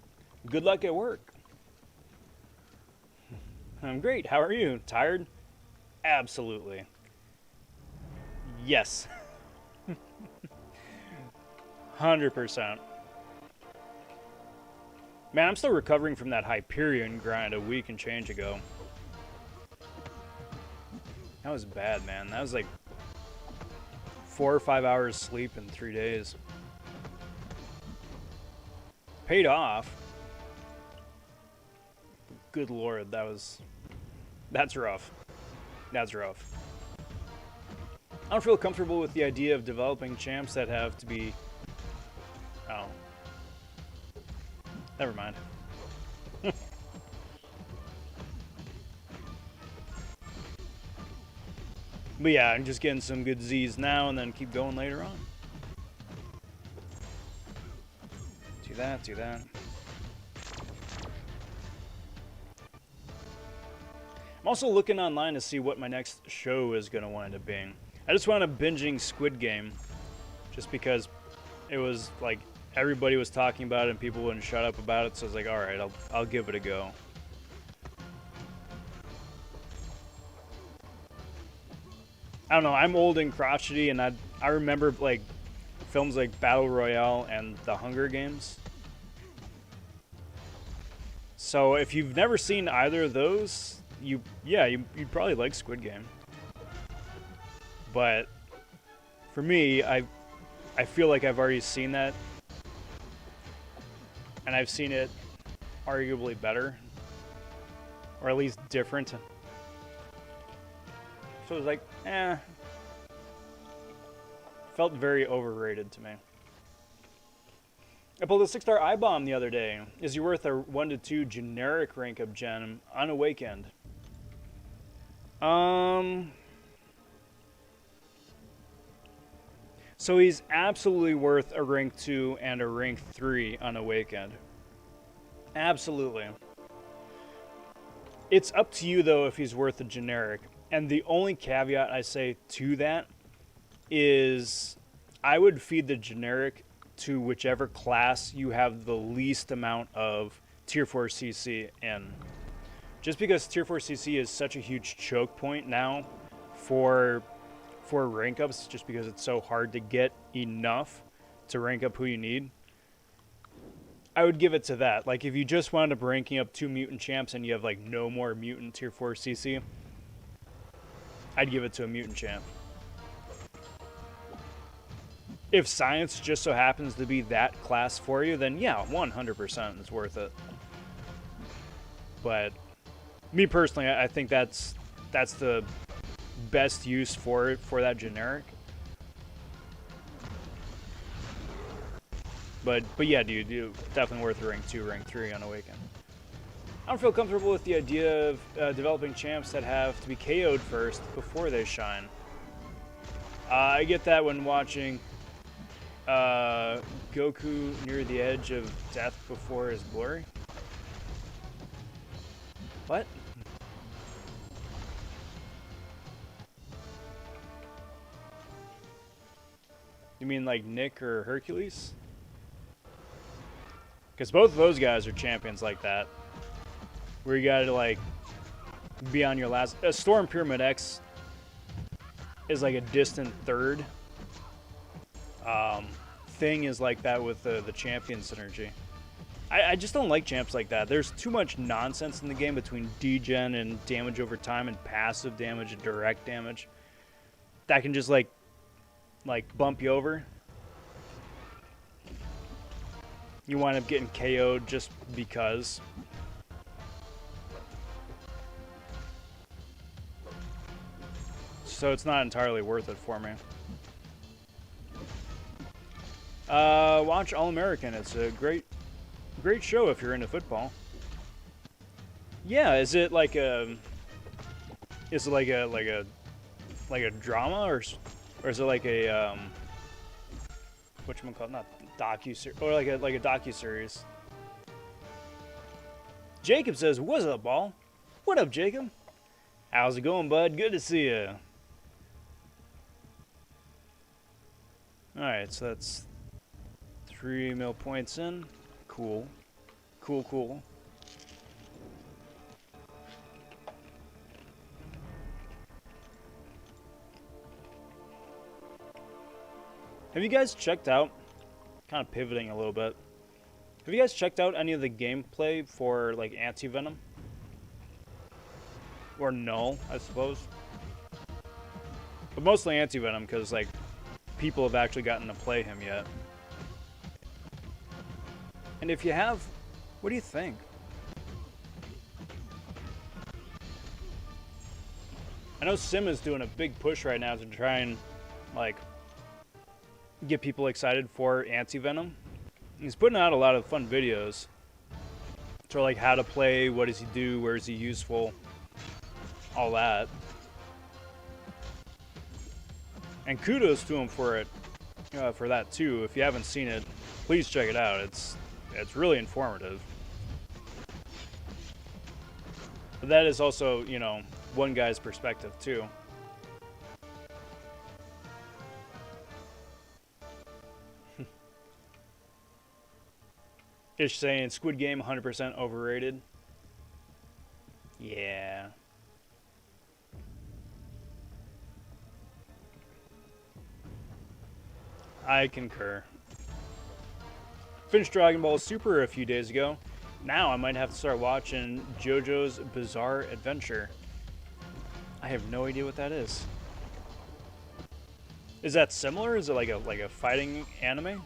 good luck at work. I'm great. How are you? Tired? Absolutely. Yes. 100%. Man, I'm still recovering from that Hyperion grind a week and change ago. That was bad, man. That was like 4 or 5 hours sleep in 3 days. Paid off. Good Lord, that's rough. That's rough. I don't feel comfortable with the idea of developing champs that have to be... Oh. Never mind. But yeah, I'm just getting some good Z's now and then keep going later on. Do that, do that. I'm also looking online to see what my next show is going to wind up being. I just wound up binging Squid Game just because it was like everybody was talking about it and people wouldn't shut up about it, so I was like, alright, I'll give it a go. I don't know, I'm old and crotchety, and I remember like films like Battle Royale and The Hunger Games. So if you've never seen either of those, you'd probably like Squid Game. But for me, I feel like I've already seen that, and I've seen it arguably better, or at least different. So it was like, felt very overrated to me. I pulled a 6-star I-bomb the other day. Is you worth a 1 to 2 generic rank up gem on Awakened? So he's absolutely worth a rank 2 and a rank 3 on Awakened. Absolutely. It's up to you though if he's worth a generic. And the only caveat I say to that is I would feed the generic to whichever class you have the least amount of Tier 4 CC in. Just because Tier 4 CC is such a huge choke point now for rank ups, just because it's so hard to get enough to rank up who you need, I would give it to that. Like if you just wound up ranking up 2 mutant champs and you have like no more mutant Tier 4 CC, I'd give it to a mutant champ. If science just so happens to be that class for you, then yeah, 100% it's worth it. But me personally, I think that's the best use for that generic. But yeah, dude, definitely worth a rank 2, rank 3 on Awaken. I don't feel comfortable with the idea of developing champs that have to be KO'd first before they shine. I get that when watching Goku near the edge of death before his glory. What? You mean like Nick or Hercules? Because both of those guys are champions like that. Where you gotta like be on your last... Storm Pyramid X is like a distant third. Thing is like that with the champion synergy. I just don't like champs like that. There's too much nonsense in the game between degen and damage over time and passive damage and direct damage. That can just like bump you over. You wind up getting KO'd just because. So it's not entirely worth it for me. Watch All-American. It's a great show if you're into football. Yeah, is it like a drama or is it like a whatchamacallit, not docu-series, or like a docu-series? Jacob says, "What's up, Ball?" What up, Jacob? How's it going, bud? Good to see you. Alright, so that's 3 mil points in. Cool. Cool. Have you guys checked out, kind of pivoting a little bit, have you guys checked out any of the gameplay for like Anti-Venom? Or Null, I suppose. But mostly Anti-Venom because like people have actually gotten to play him yet. And if you have, what do you think? I know Sim is doing a big push right now to try and like get people excited for Anti-Venom. He's putting out a lot of fun videos. So like how to play, what does he do, where is he useful, all that. And kudos to him for it, for that too. If you haven't seen it, please check it out. It's really informative. But that is also, you know, one guy's perspective too. Ish saying Squid Game 100% overrated. Yeah. I concur. Finished Dragon Ball Super a few days ago. Now I might have to start watching JoJo's Bizarre Adventure. I have no idea what that is. Is that similar? Is it like a fighting anime?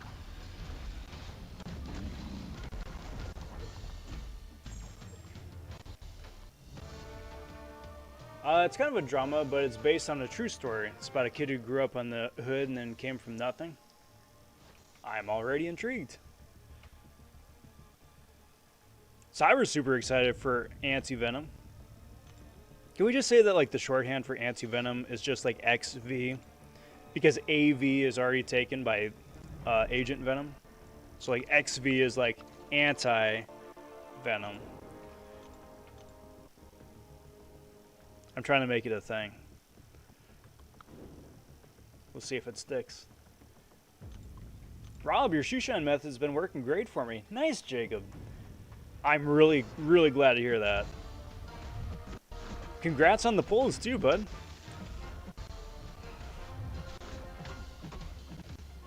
It's kind of a drama, but it's based on a true story. It's about a kid who grew up on the hood and then came from nothing. I'm already intrigued. Cyber's super excited for Anti-Venom. Can we just say that like the shorthand for Anti-Venom is just like XV? Because AV is already taken by Agent Venom. So like XV is like anti-Venom. I'm trying to make it a thing. We'll see if it sticks. Rob, your shoe shine method has been working great for me. Nice, Jacob. I'm really, really glad to hear that. Congrats on the polls too, bud.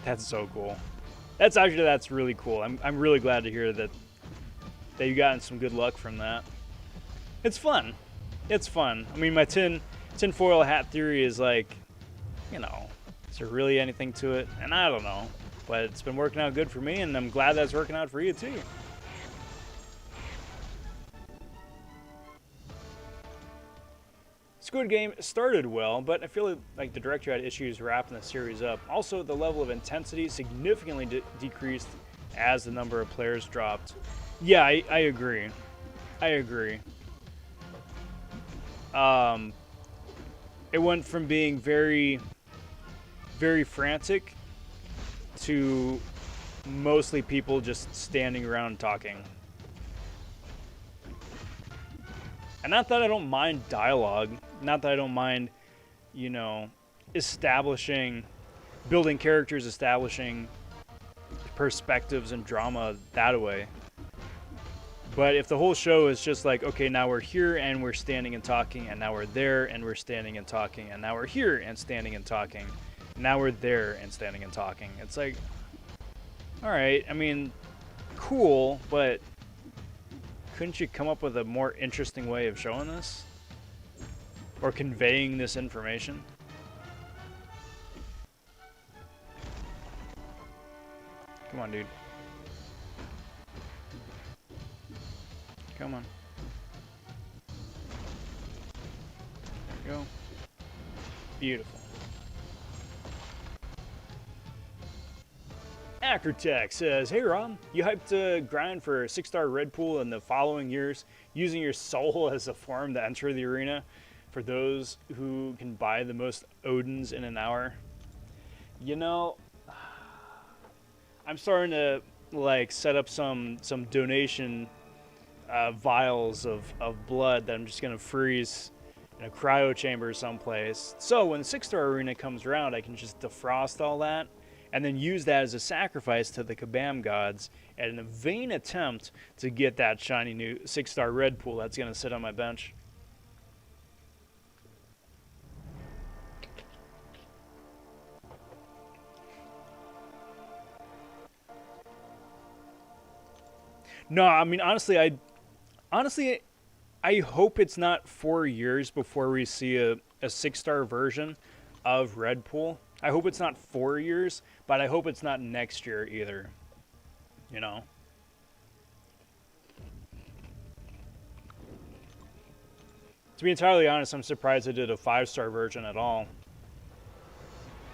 That's so cool. That's really cool. I'm really glad to hear that you gotten some good luck from that. It's fun. It's fun. I mean, my tinfoil hat theory is like, you know, is there really anything to it? And I don't know, but it's been working out good for me, and I'm glad that's working out for you too. Squid Game started well, but I feel like the director had issues wrapping the series up. Also, the level of intensity significantly decreased as the number of players dropped. Yeah, I agree. I agree. It went from being very, very frantic to mostly people just standing around talking. And not that I don't mind dialogue, not that I don't mind, you know, building characters, establishing perspectives and drama that way. But if the whole show is just like, okay, now we're here and we're standing and talking, and now we're there and we're standing and talking, and now we're here and standing and talking, now we're there and standing and talking. It's like, all right, I mean, cool, but couldn't you come up with a more interesting way of showing this? Or conveying this information? Come on, dude. Come on. There you go. Beautiful. Acrotech says, hey Rob, you hyped to grind for 6-star Red Pool in the following years, using your soul as a form to enter the arena for those who can buy the most Odins in an hour. You know, I'm starting to like set up some donation vials of blood that I'm just gonna freeze in a cryo chamber someplace. So when the 6-star arena comes around, I can just defrost all that and then use that as a sacrifice to the Kabam gods in a vain attempt to get that shiny new 6-star Red Pool that's gonna sit on my bench. No, I mean, honestly, I hope it's not 4 years before we see a 6-star version of Red Pool. I hope it's not 4 years, but I hope it's not next year either. You know? To be entirely honest, I'm surprised they did a 5-star version at all.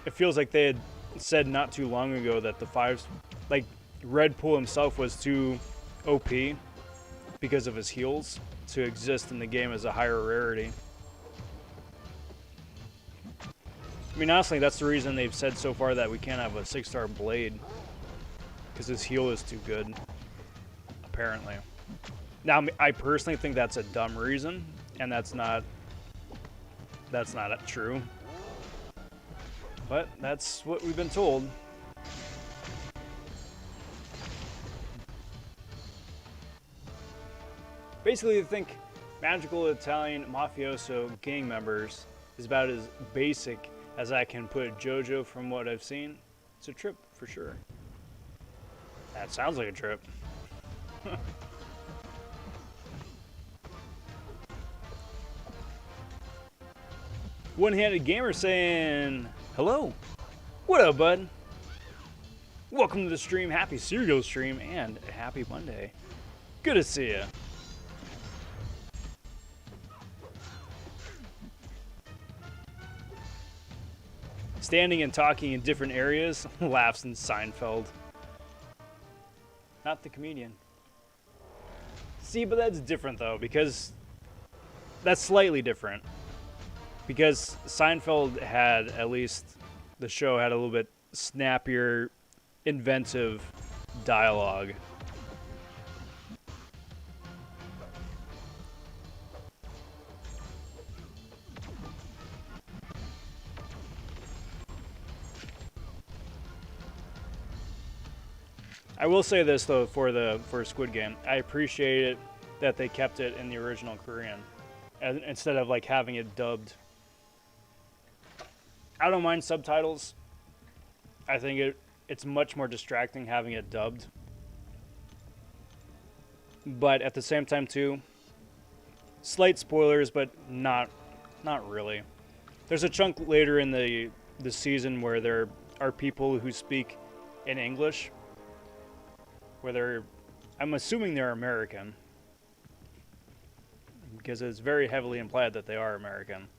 It feels like they had said not too long ago that the Red Pool himself was too OP because of his heals to exist in the game as a higher rarity. I mean, honestly, that's the reason they've said so far that we can't have a 6-star blade, because his heal is too good, apparently. Now, I personally think that's a dumb reason, and that's not true. But that's what we've been told. Basically, I think magical Italian mafioso gang members is about as basic as I can put JoJo from what I've seen. It's a trip for sure. That sounds like a trip. One-handed gamer saying, hello. What up, bud? Welcome to the stream. Happy cereal stream and happy Monday. Good to see you. Standing and talking in different areas, laughs in Seinfeld. Not the comedian. See, but that's different though, because that's slightly different. Because Seinfeld had, at least the show had a little bit snappier, inventive dialogue. I will say this though for Squid Game, I appreciate it that they kept it in the original Korean, instead of like having it dubbed. I don't mind subtitles. I think it's much more distracting having it dubbed. But at the same time too, slight spoilers, but not really. There's a chunk later in the season where there are people who speak in English, where I'm assuming they're American, because it's very heavily implied that they are American.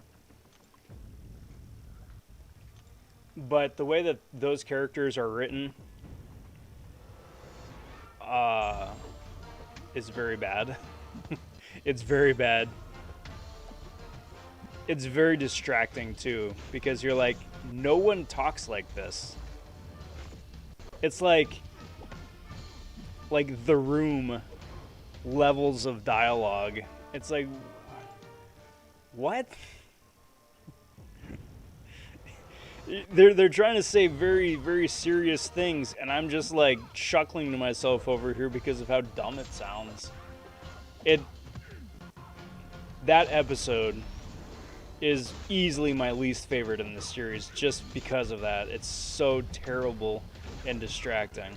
But the way that those characters are written is very bad. It's very bad. It's very distracting too, because you're like, no one talks like this. It's like The Room levels of dialogue. It's like, what? They're trying to say very, very serious things, and I'm just like chuckling to myself over here because of how dumb it sounds. That episode is easily my least favorite in this series just because of that. It's so terrible and distracting.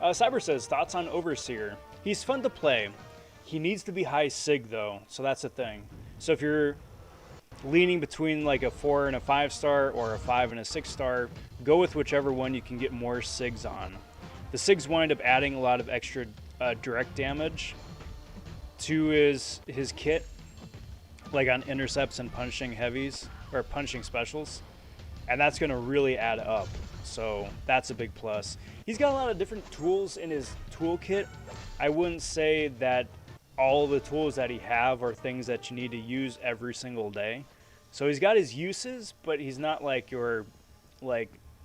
Cyber says, thoughts on Overseer? He's fun to play. He needs to be high sig though, so that's the thing. So if you're leaning between like a 4 and a 5-star or a 5 and a 6-star, go with whichever one you can get more sigs on. The sigs wind up adding a lot of extra direct damage to his kit, like on intercepts and punching heavies, or punching specials, and that's going to really add up. So that's a big plus. He's got a lot of different tools in his toolkit. I wouldn't say that all the tools that he have are things that you need to use every single day. So he's got his uses, but he's not like your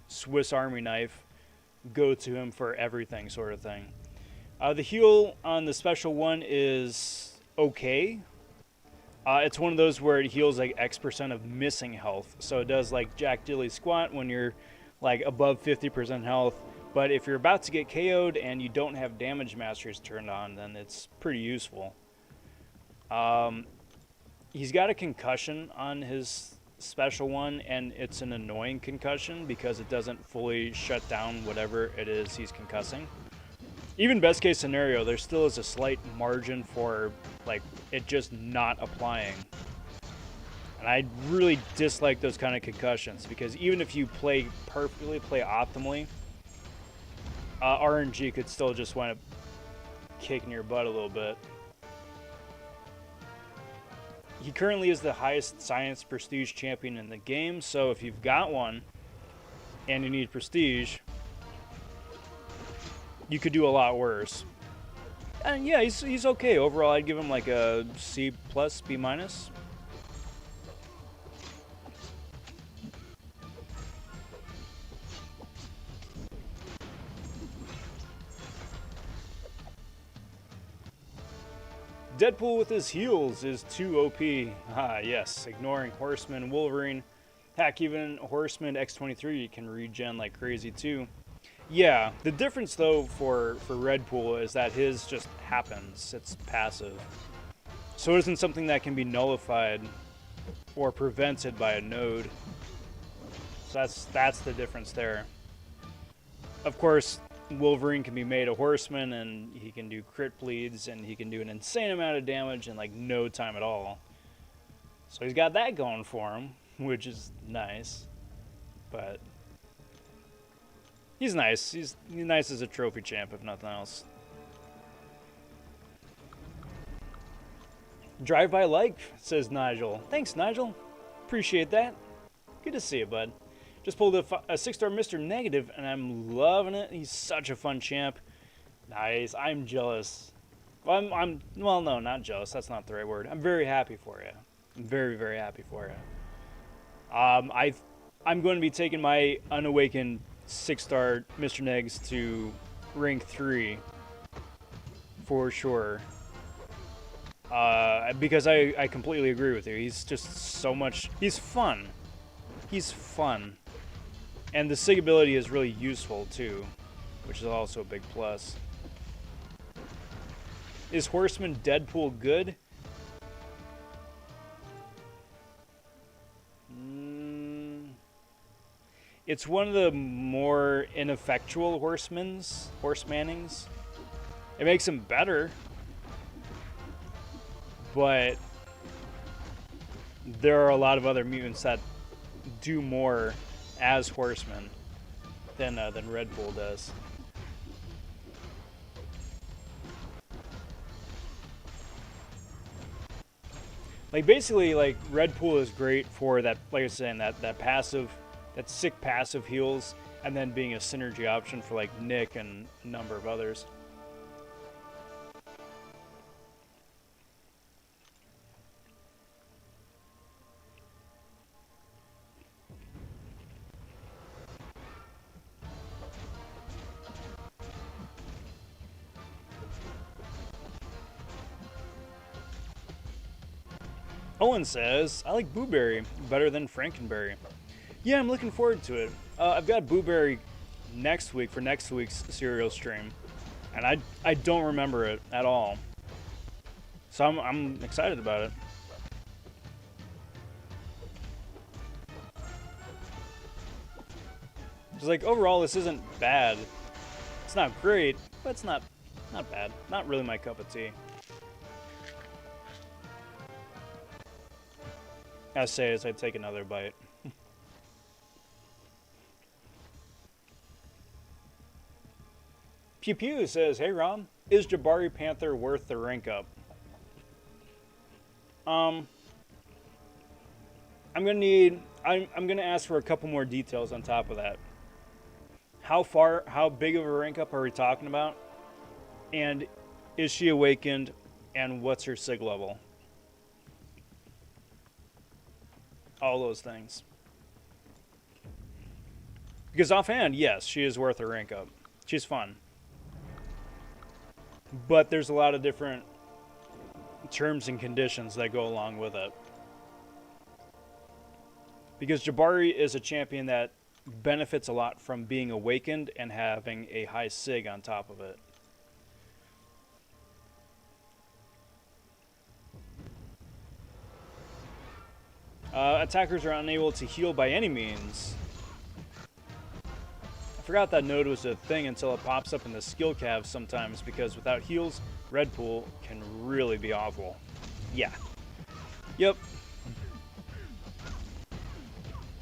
Swiss Army knife, go to him for everything sort of thing. The heal on the special one is okay. It's one of those where it heals like X% of missing health. So it does like Jack Dilly Squat when you're like above 50% health. But if you're about to get KO'd and you don't have damage masters turned on, then it's pretty useful. He's got a concussion on his special one, and it's an annoying concussion because it doesn't fully shut down whatever it is he's concussing. Even best case scenario, there still is a slight margin for like it just not applying. And I really dislike those kind of concussions because even if you play perfectly, play optimally, RNG could still just wind up kicking your butt a little bit. He currently is the highest science prestige champion in the game, so if you've got one, and you need prestige, you could do a lot worse. And yeah, he's okay overall. I'd give him like a C plus, B minus. Deadpool with his heals is too OP. Ah, yes. Ignoring Horseman, Wolverine. Heck, even Horseman X-23 can regen like crazy too. Yeah, the difference though for Redpool is that his just happens. It's passive. So it isn't something that can be nullified or prevented by a node. So that's the difference there. Of course, Wolverine can be made a horseman, and he can do crit bleeds, and he can do an insane amount of damage in like no time at all. So he's got that going for him, which is nice. But he's nice. He's nice as a trophy champ, if nothing else. Drive by like, says Nigel. Thanks, Nigel. Appreciate that. Good to see you, bud. Just pulled a 6-star Mr. Negative, and I'm loving it. He's such a fun champ. Nice. I'm jealous. Well, well, no, not jealous. That's not the right word. I'm very happy for you. I'm very, very happy for you. I'm going to be taking my unawakened 6-star Mr. Negs to rank 3 for sure. Because I completely agree with you. He's just so much. He's fun. He's fun. And the SIG ability is really useful too, which is also a big plus. Is Horseman Deadpool good? It's one of the more ineffectual horsemannings. It makes him better, but there are a lot of other mutants that do more as horsemen than Red Bull does. Like basically, like Red Bull is great for that, like I was saying, that passive, that sick passive heals, and then being a synergy option for like Nick and a number of others. Owen says, I like Booberry better than Frankenberry. Yeah, I'm looking forward to it. I've got Booberry next week for next week's cereal stream, and I don't remember it at all. So I'm excited about it. Just like overall, this isn't bad. It's not great, but it's not bad. Not really my cup of tea. I say as I take another bite. Pew Pew says, hey Rom, is Jabari Panther worth the rank up? I'm gonna ask for a couple more details on top of that. How big of a rank up are we talking about? And is she awakened, and what's her SIG level? All those things. Because offhand, yes, she is worth a rank up. She's fun. But there's a lot of different terms and conditions that go along with it. Because Jabari is a champion that benefits a lot from being awakened and having a high SIG on top of it. Attackers are unable to heal by any means. I forgot that node was a thing until it pops up in the skill calves sometimes, because without heals, Red Pool can really be awful. Yeah. Yep.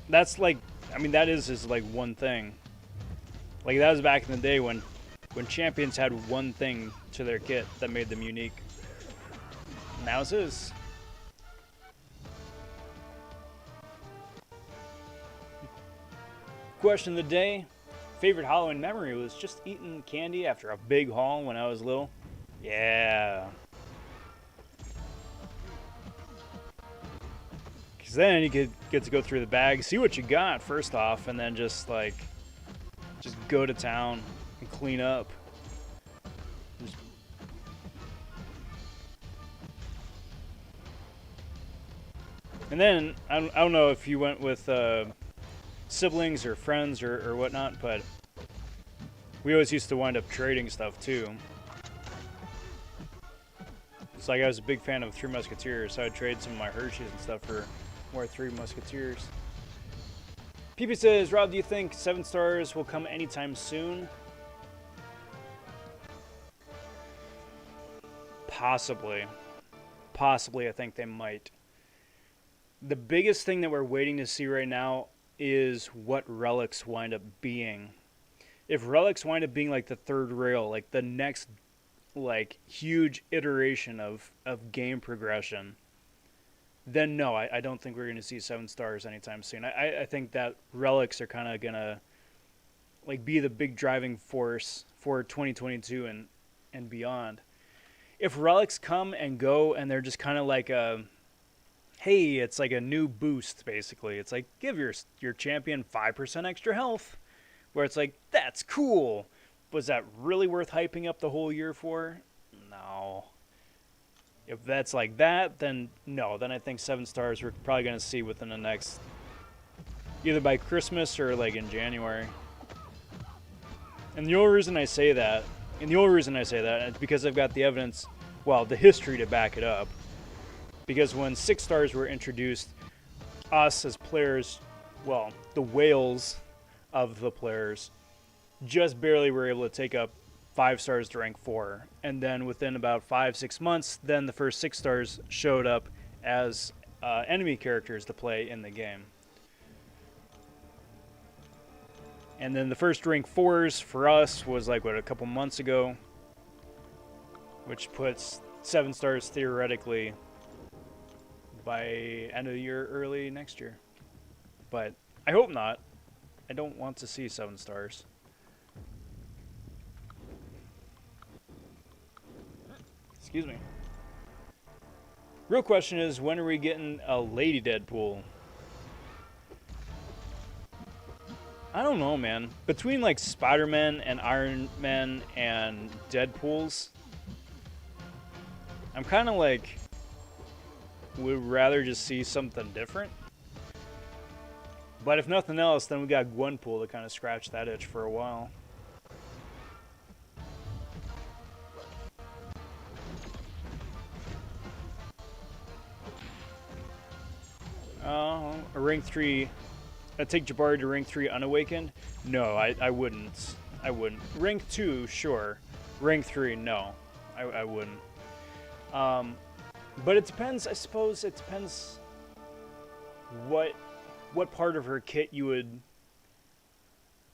That's like, I mean, that is like one thing. Like that was back in the day when champions had one thing to their kit that made them unique. Now it's his. Question of the day. Favorite Halloween memory was just eating candy after a big haul when I was little. Yeah. Because then you could get to go through the bag, see what you got first off, and then just go to town and clean up. And then, I don't know if you went with siblings or friends or whatnot, but we always used to wind up trading stuff too. It's like I was a big fan of Three Musketeers, so I'd trade some of my Hershey's and stuff for more Three Musketeers. PP says, Rob, do you think 7 stars will come anytime soon? Possibly. Possibly, I think they might. The biggest thing that we're waiting to see right now is what relics wind up being. If relics wind up being like the third rail, like the next huge iteration of game progression, then no, I don't think we're going to see 7 stars anytime soon. I think that relics are kind of going to be the big driving force for 2022 and beyond. If relics come and go and they're just kind of like a, hey, it's like a new boost, basically. It's like, give your champion 5% extra health, where it's like, that's cool. Was that really worth hyping up the whole year for? No. If that's like that, then no. Then I think 7 stars we're probably going to see within the next, either by Christmas or like in January. And the only reason I say that, is because I've got the evidence, well, the history to back it up. Because when 6 stars were introduced, us as players, well, the whales of the players, just barely were able to take up 5 stars to rank 4. And then within about 5-6 months, then the first 6 stars showed up as enemy characters to play in the game. And then the first rank 4s for us was like, what, a couple months ago? Which puts 7 stars theoretically by end of the year, early next year. But I hope not. I don't want to see 7 stars. Excuse me. Real question is, when are we getting a Lady Deadpool? I don't know, man. Between like Spider-Man and Iron Man and Deadpools, I'm kind of like, would rather just see something different. But if nothing else, then we got Gwenpool to kind of scratch that itch for a while. A rank 3. I'd take Jabari to rank 3 unawakened? No, I wouldn't. I wouldn't. Rank 2, sure. Rank 3, no. I wouldn't. But it depends, I suppose, it depends what part of her kit you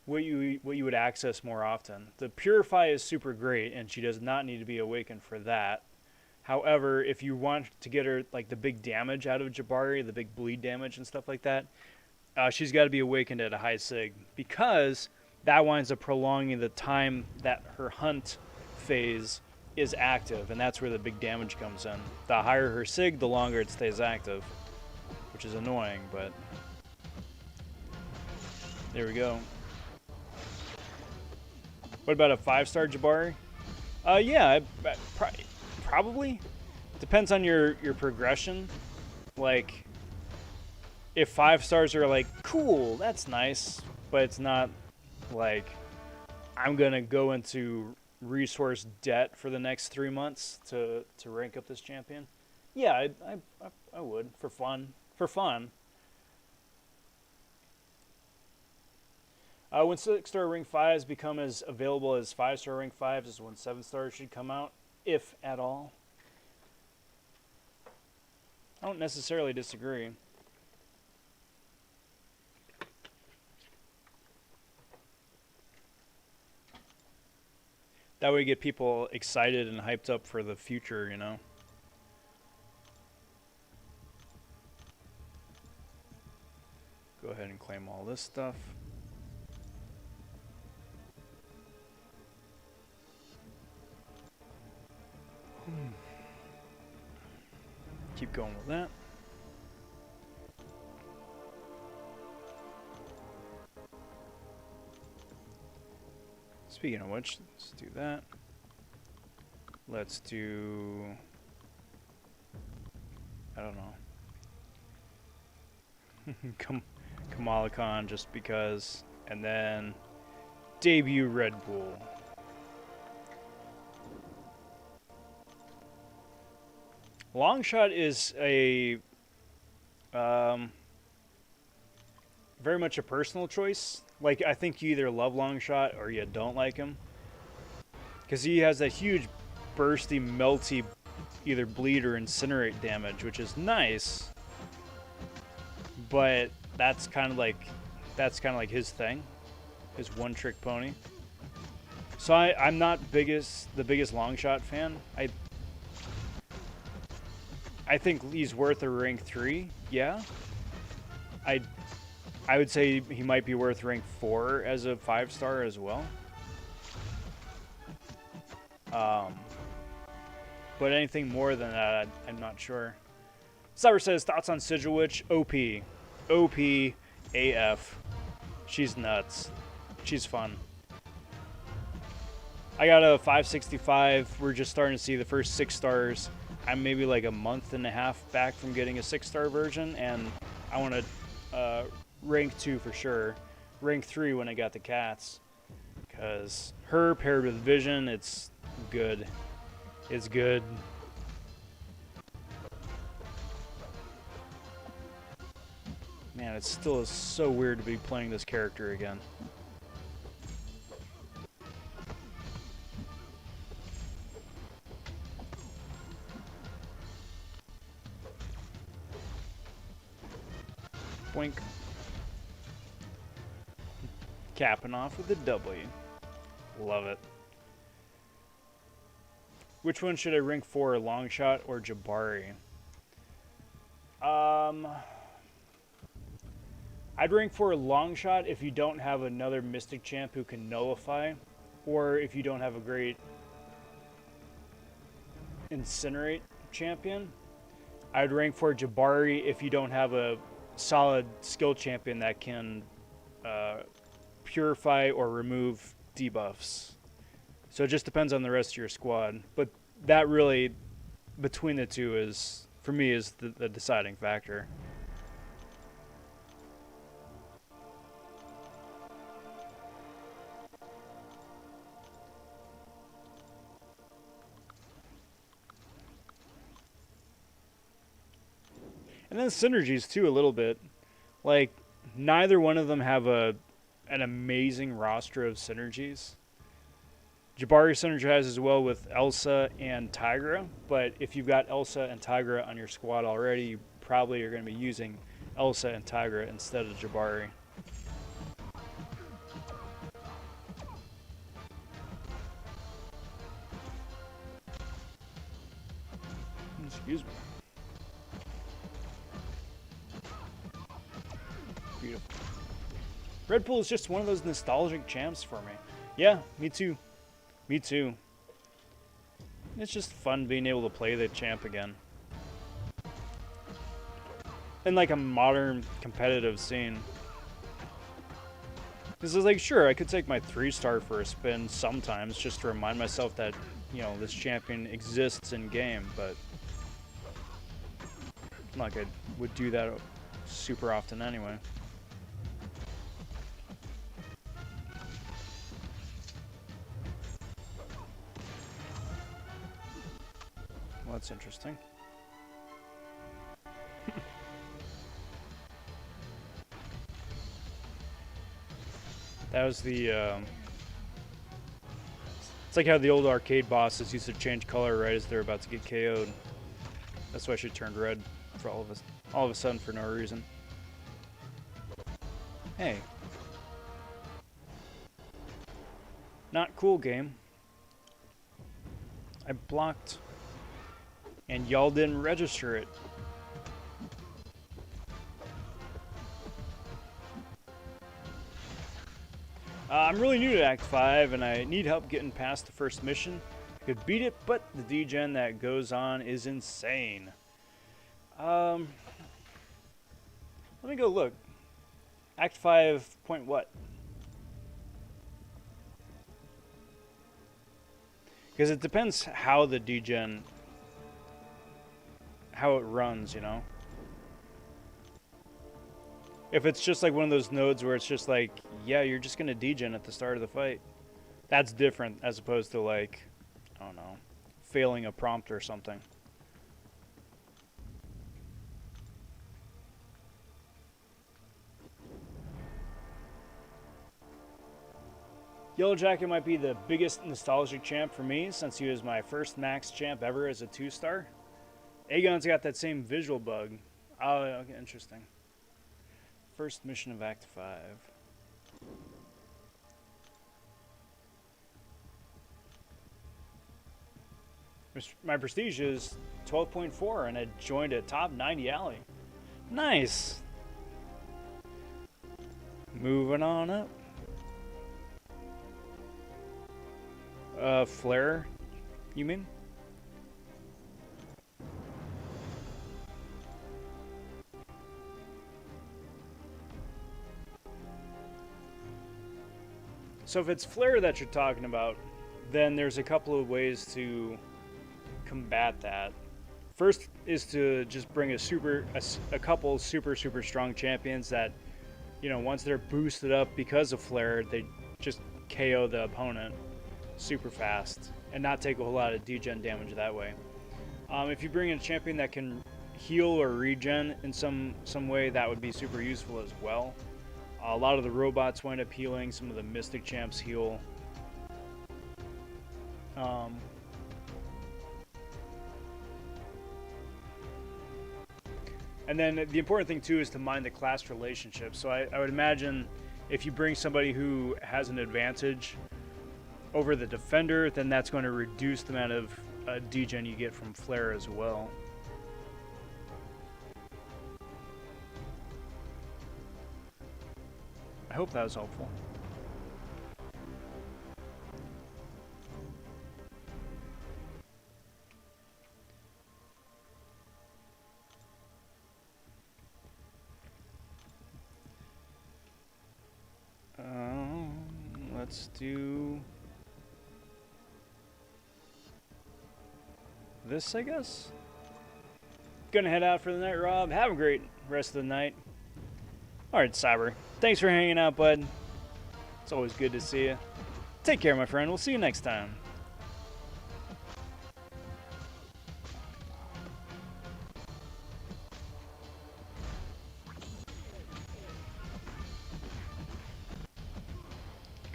would access more often. The Purify is super great, and she does not need to be awakened for that. However, if you want to get her like the big damage out of Jabari, the big bleed damage and stuff like that, she's got to be awakened at a high sig, because that winds up prolonging the time that her hunt phase is active, and that's where the big damage comes in. The higher her sig, the longer it stays active, which is annoying, but there we go. What about a 5-star Jabari? Yeah, probably. Depends on your progression. Like, if 5 stars are like, cool, that's nice, but it's not like I'm gonna go into resource debt for the next 3 months to rank up this champion. Yeah, I would, for fun. When 6-star rank 5s become as available as 5-star rank 5s is when 7 stars should come out, if at all. I don't necessarily disagree. That way you get people excited and hyped up for the future, you know? Go ahead and claim all this stuff. Keep going with that. Speaking of which, let's do that. Let's do... I don't know. Kamala Khan just because. And then debut Red Bull. Longshot is a very much a personal choice. Like, I think you either love Longshot or you don't like him. Because he has that huge bursty, melty, either bleed or incinerate damage, which is nice. But that's kind of like his thing. His one-trick pony. So I'm not the biggest Longshot fan. I think he's worth a rank 3, yeah. I would say he might be worth rank 4 as a 5-star as well. But anything more than that, I'm not sure. Cyber says, thoughts on Sigil Witch? OP. OP AF. She's nuts. She's fun. I got a 565. We're just starting to see the first 6 stars. I'm maybe like a month and a half back from getting a 6-star version, and I want to rank 2 for sure. Rank 3 when I got the cats. Because her paired with Vision, it's good. It's good. Man, it still is so weird to be playing this character again. Boink. Capping off with a W. Love it. Which one should I rank for, Longshot or Jabari? I'd rank for Longshot if you don't have another Mystic Champ who can nullify, or if you don't have a great Incinerate champion. I'd rank for Jabari if you don't have a solid skill champion that can purify or remove debuffs. So it just depends on the rest of your squad. But that really, between the two, is, for me, is the deciding factor. And then synergies too, a little bit. Like, neither one of them have an amazing roster of synergies. Jabari synergizes as well with Elsa and Tigra, but if you've got Elsa and Tigra on your squad already, you probably are going to be using Elsa and Tigra instead of Jabari. Excuse me. Beautiful. Red Bull is just one of those nostalgic champs for me. Yeah, me too. Me too. It's just fun being able to play the champ again. In like a modern competitive scene. This is like, sure, I could take my 3-star for a spin sometimes just to remind myself that, you know, this champion exists in game, but it's not like I would do that super often anyway. Well, that's interesting. That was the, it's like how the old arcade bosses used to change color right as they're about to get KO'd. That's why she turned red for all of a sudden for no reason. Hey. Not cool, game. I blocked, and y'all didn't register it. I'm really new to Act 5, and I need help getting past the first mission. Could beat it, but the degen that goes on is insane. Let me go look. Act 5 point what? Because it depends how the degen, how it runs, you know? If it's just like one of those nodes where it's just like, yeah, you're just going to degen at the start of the fight. That's different as opposed to like, I don't know, failing a prompt or something. Yellow Jacket might be the biggest nostalgic champ for me since he was my first max champ ever as a 2-star. Aegon's got that same visual bug. Oh, okay, interesting. First mission of Act 5. My prestige is 12.4 and I joined a top 90 alley. Nice. Moving on up. Flare, you mean? So if it's flare that you're talking about, then there's a couple of ways to combat that. First is to just bring a couple super strong champions that, you know, once they're boosted up because of flare, they just KO the opponent super fast and not take a whole lot of degen damage that way. If you bring in a champion that can heal or regen in some way, that would be super useful as well. A lot of the robots wind up healing, some of the mystic champs heal. And then the important thing too is to mind the class relationship. So I would imagine if you bring somebody who has an advantage over the defender, then that's going to reduce the amount of degen you get from flare as well. I hope that was helpful. Let's do this, I guess. Gonna head out for the night, Rob. Have a great rest of the night. Alright, Cyber. Thanks for hanging out, bud. It's always good to see you. Take care, my friend. We'll see you next time.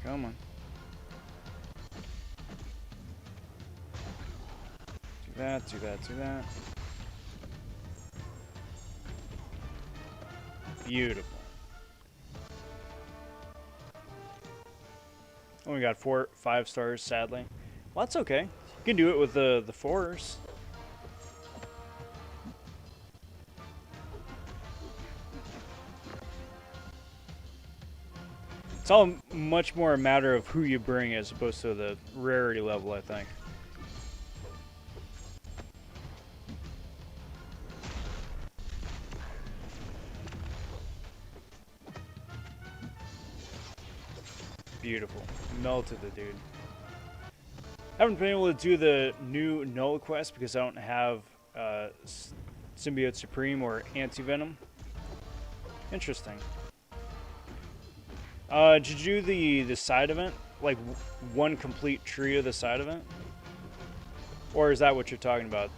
Come on. Do that, do that, do that. Beautiful. Only got 5 stars, sadly. Well, that's okay. You can do it with the 4s. It's all much more a matter of who you bring as opposed to the rarity level, I think. Beautiful. Melted the dude. Haven't been able to do the new Null quest because I don't have Symbiote Supreme or Anti-Venom. Interesting. Did you do the side event? Like one complete tree of the side event? Or is that what you're talking about?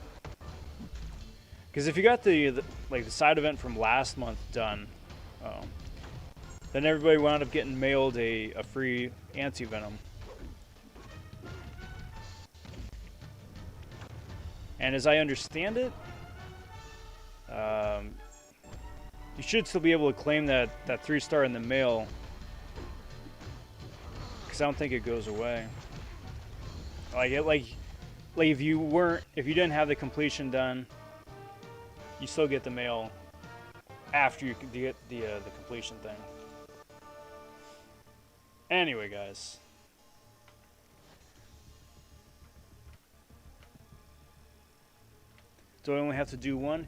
Because if you got the side event from last month done, then everybody wound up getting mailed a free Anti-Venom. And as I understand it, you should still be able to claim that 3-star in the mail, because I don't think it goes away. Like if you didn't have the completion done, you still get the mail after you get the completion thing. Anyway, guys. Do I only have to do one?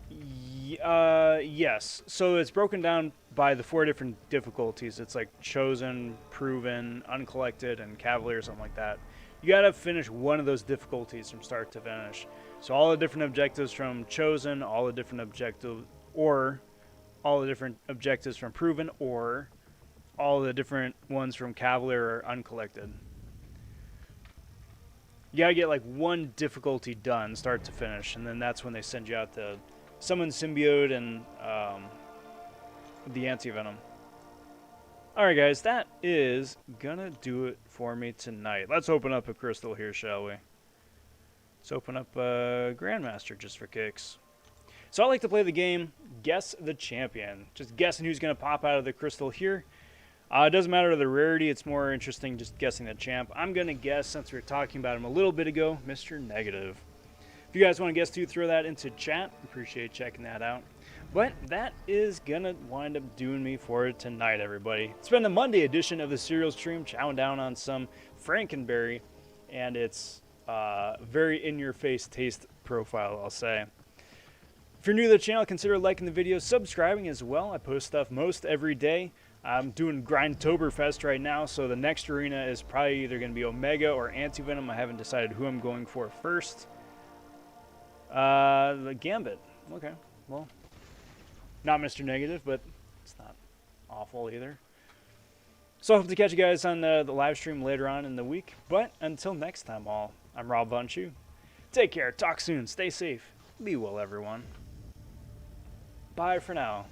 Yes. So it's broken down by the 4 different difficulties. It's like chosen, proven, uncollected, and cavalier, something like that. You gotta finish one of those difficulties from start to finish. So all the different objectives from chosen, all the different objectives, or all the different objectives from proven, or all the different ones from cavalier or uncollected. You gotta get like one difficulty done, start to finish, and then that's when they send you out to summon symbiote and the anti-venom. Alright guys, that is gonna do it for me tonight. Let's open up a crystal here, shall we? Let's open up a Grandmaster just for kicks. So I like to play the game Guess the Champion. Just guessing who's gonna pop out of the crystal here. It doesn't matter the rarity, it's more interesting just guessing the champ. I'm going to guess, since we were talking about him a little bit ago, Mr. Negative. If you guys want to guess too, throw that into chat. Appreciate checking that out. But that is going to wind up doing me for tonight, everybody. It's been the Monday edition of the Cereal Stream, chowing down on some Frankenberry, and it's very in-your-face taste profile, I'll say. If you're new to the channel, consider liking the video, subscribing as well. I post stuff most every day. I'm doing GRINDtoberfest right now, so the next arena is probably either going to be Omega or Anti-Venom. I haven't decided who I'm going for first. The Gambit. Okay, well, not Mr. Negative, but it's not awful either. So I hope to catch you guys on the live stream later on in the week. But until next time, all, I'm vonShoe. Take care, talk soon, stay safe, be well, everyone. Bye for now.